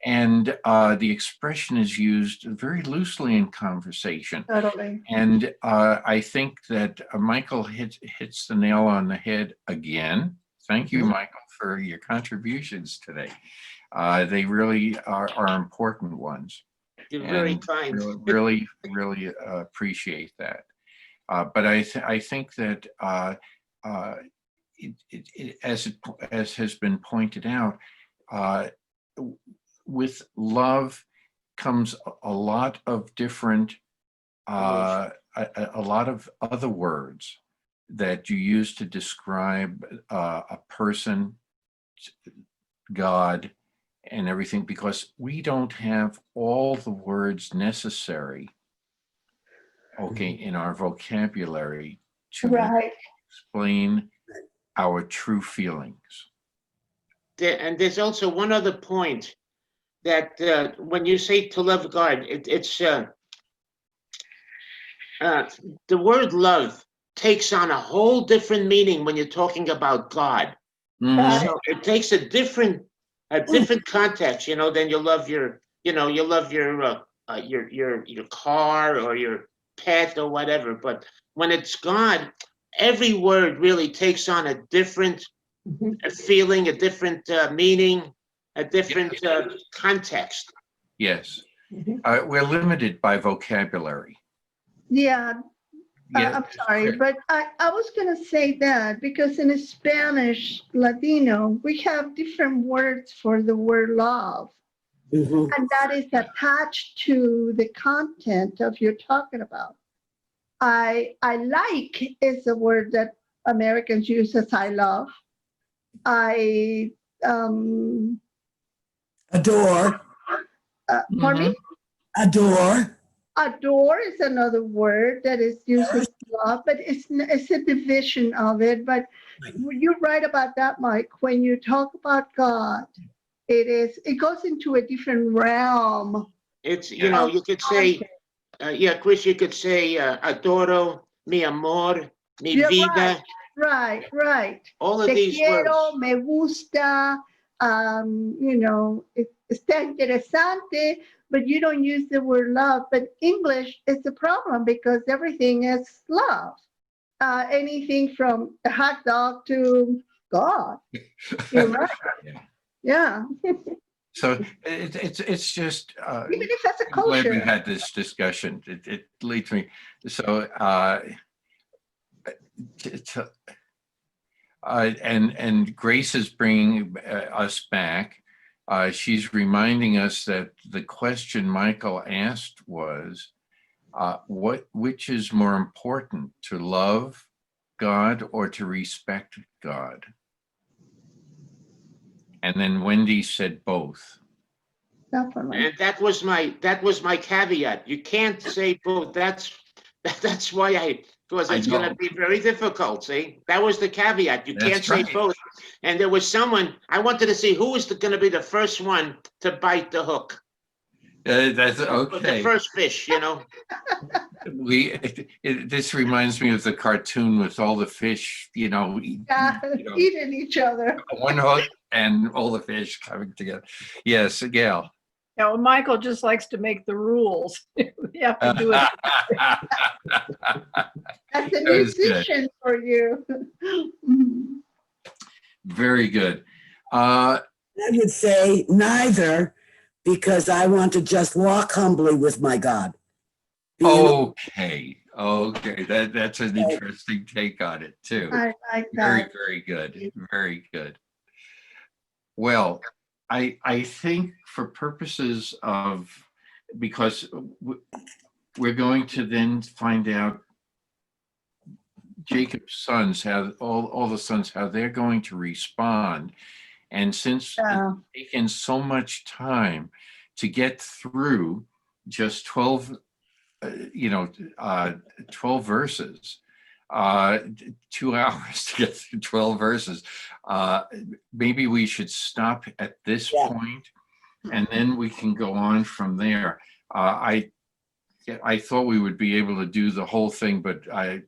S1: and the expression is used very loosely in conversation.
S6: Totally.
S1: And I think that Michael hits the nail on the head again. Thank you, Michael, for your contributions today. They really are important ones.
S7: You're very kind.
S1: Really appreciate that. But I think that as has been pointed out, with love comes a lot of different, a lot of other words that you use to describe a person, God, and everything, because we don't have all the words necessary, okay, in our vocabulary to explain our true feelings.
S7: And there's also one other point that when you say to love God, it's the word love takes on a whole different meaning when you're talking about God. So it takes a different context, than you love your car or your pet or whatever. But when it's God, every word really takes on a different feeling, a different meaning, a different context.
S1: Yes. We're limited by vocabulary.
S6: Yeah, I'm sorry, but I was going to say that because in Spanish, Latino, we have different words for the word love. And that is attached to the content of you're talking about. I like is a word that Americans use as I love. I
S4: adore.
S6: Pardon me?
S4: Adore.
S6: Adore is another word that is used as love, but it's a division of it. But you're right about that, Mike. When you talk about God, it goes into a different realm.
S7: It's, you could say, Chris, you could say adoro, mi amor, mi vida.
S6: Right.
S7: All of
S6: Te
S7: these
S6: quiero,
S7: words.
S6: me gusta, está interesante, but you don't use the word love. But English is the problem because everything is love. Anything from a hot dog to God. You're right. Yeah.
S1: So it's just
S6: even if that's a
S1: I'm glad we
S6: culture.
S1: had this discussion. It leads me so and Grace is bringing us back. She's reminding us that the question Michael asked was, which is more important, to love God or to respect God? And then Wendy said both.
S6: Definitely.
S7: And that was my caveat. You can't say both. That's why because it's going to be very difficult. See, that was the caveat. You can't say both. And there was someone, I wanted to see who was going to be the first one to bite the hook.
S1: That's okay.
S7: The first fish,
S1: This reminds me of the cartoon with all the fish,
S6: eating each other.
S1: One hook and all the fish coming together. Yes, Gail.
S5: Yeah, well, Michael just likes to make the rules. You have to do it.
S6: That's a musician for you.
S1: Very good.
S4: I would say neither, because I want to just walk humbly with my God.
S1: Okay. That's an interesting take on it too.
S6: I like
S1: that.
S6: Very,
S1: very good. Very good. Well, I think for purposes of, because we're going to then find out Jacob's sons, how all the sons, how they're going to respond. And since it's taken so much time to get through just 12 verses, 2 hours to get through 12 verses. Maybe we should stop at this point, and then we can go on from there. I thought we would be able to do the whole thing, but I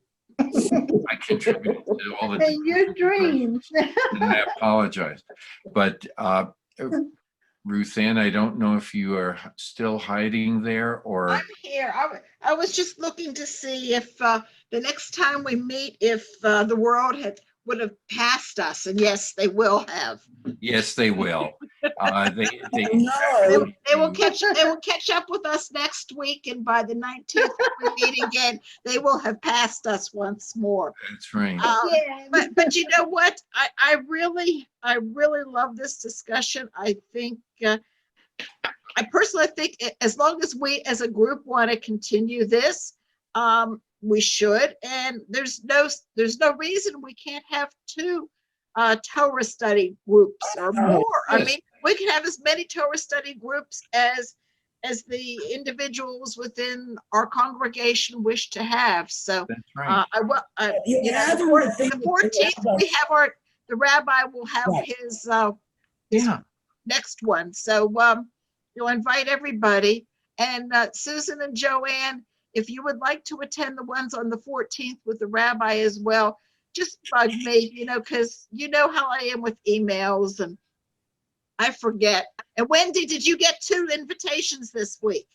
S1: contributed to all the
S6: In your dreams.
S1: and I apologize. But Ruth Ann, I don't know if you are still hiding there or.
S11: I'm here. I was just looking to see if the next time we meet, if the world would have passed us, and yes, they will have.
S1: Yes, they will. They
S11: will catch up with us next week, and by the 19th, if we meet again, they will have passed us once more.
S1: That's right.
S11: But you know what? I really love this discussion. I think. I personally think as long as we as a group want to continue this, we should. And there's no reason we can't have 2 Torah study groups or more. I mean, we can have as many Torah study groups as the individuals within our congregation wish to have. So
S1: that's right.
S11: The 14th we have the rabbi will have his next one. So you'll invite everybody. And Susan and Joanne, if you would like to attend the ones on the 14th with the rabbi as well, just bug me, because you know how I am with emails and I forget. And Wendy, did you get 2 invitations this week?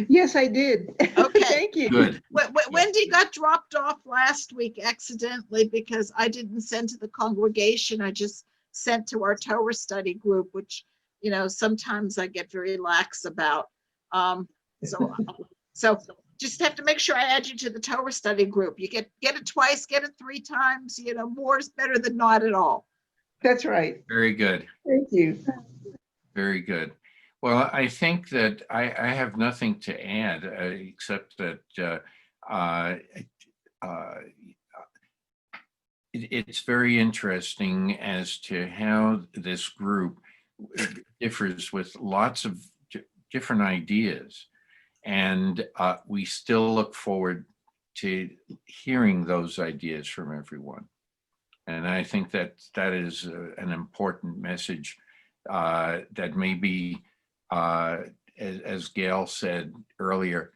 S13: Yes, I did.
S11: Okay.
S13: Thank you.
S1: Good.
S11: Wendy got dropped off last week accidentally because I didn't send to the congregation. I just sent to our Torah study group, which, sometimes I get very lax about. So just have to make sure I add you to the Torah study group. You get it twice, get it 3 times, more is better than not at all.
S13: That's right.
S1: Very good.
S13: Thank you.
S1: Very good. Well, I think that I have nothing to add except that it's very interesting as to how this group differs with lots of different ideas. And we still look forward to hearing those ideas from everyone. And I think that is an important message that maybe, as Gail said earlier,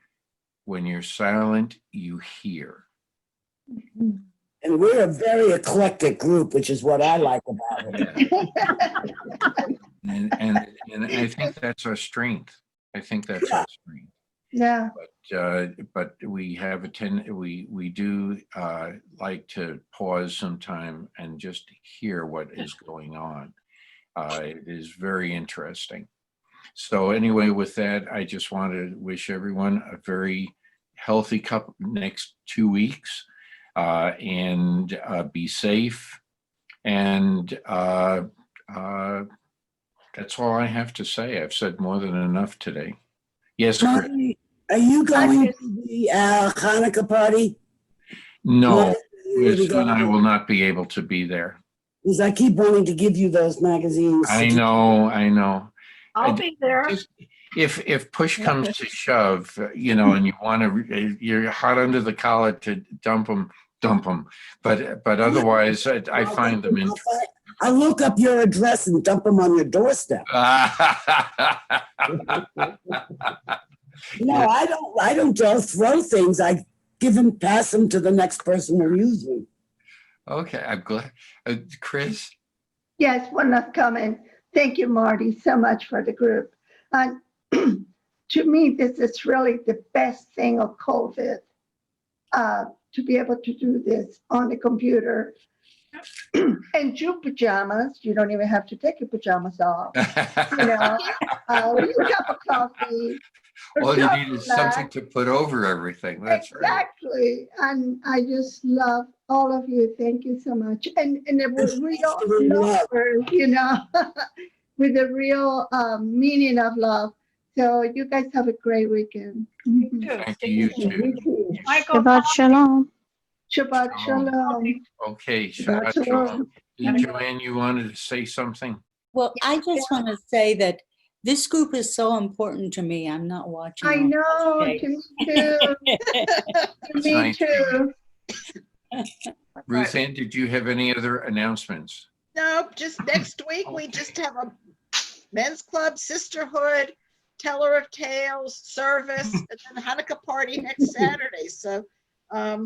S1: when you're silent, you hear.
S4: And we're a very eclectic group, which is what I like about it.
S1: And I think that's our strength. I think that's our strength.
S6: Yeah.
S1: But we have we do like to pause sometime and just hear what is going on. It is very interesting. So anyway, with that, I just want to wish everyone a very healthy next 2 weeks, and be safe. And that's all I have to say. I've said more than enough today. Yes, Chris.
S4: Are you going to the Hanukkah party?
S1: No, and I will not be able to be there.
S4: Because I keep wanting to give you those magazines.
S1: I know.
S5: I'll be there.
S1: If push comes to shove, and you want to, you're hot under the collar to dump them. But otherwise, I find them interesting.
S4: I'll look up your address and dump them on your doorstep. No, I don't just throw things. I pass them to the next person who uses them.
S1: Okay, I'm glad. Chris?
S6: Yes, one last comment. Thank you, Marty, so much for the group. To me, this is really the best thing of COVID, to be able to do this on the computer. And your pajamas, you don't even have to take your pajamas off. With a cup of coffee.
S1: All you need is something to put over everything. That's right.
S6: Exactly. And I just love all of you. Thank you so much. And it was real lovers, with the real meaning of love. So you guys have a great weekend.
S1: Thank you, you too.
S5: Michael,
S6: Shabbat shalom. Shabbat shalom.
S1: Okay, Shabbat shalom. Joanne, you wanted to say something?
S10: Well, I just want to say that this group is so important to me. I'm not watching.
S6: I know, to me too. To me
S1: nice.
S6: too.
S1: Ruth Ann, did you have any other announcements?
S11: No, just next week, we just have a men's club, sisterhood, teller of tales, service, and then Hanukkah party next Saturday. So, I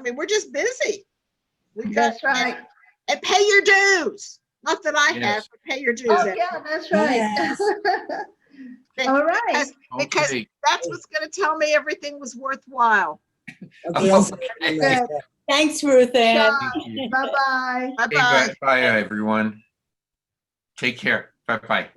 S11: mean, we're just busy. We got,
S6: That's right.
S11: and pay your dues. Not that I have,
S1: Yes.
S11: but pay your dues.
S6: Oh, yeah, that's right.
S10: Yes.
S6: All right.
S11: Because
S1: Okay.
S11: that's what's going to tell me everything was worthwhile.
S4: Okay, I'll say
S6: Good.
S4: that.
S10: Thanks, Ruth Ann.
S1: Thank you.
S6: Bye-bye.
S11: Bye
S1: Hey,
S11: bye.
S1: bye, everyone. Take care. Bye-bye.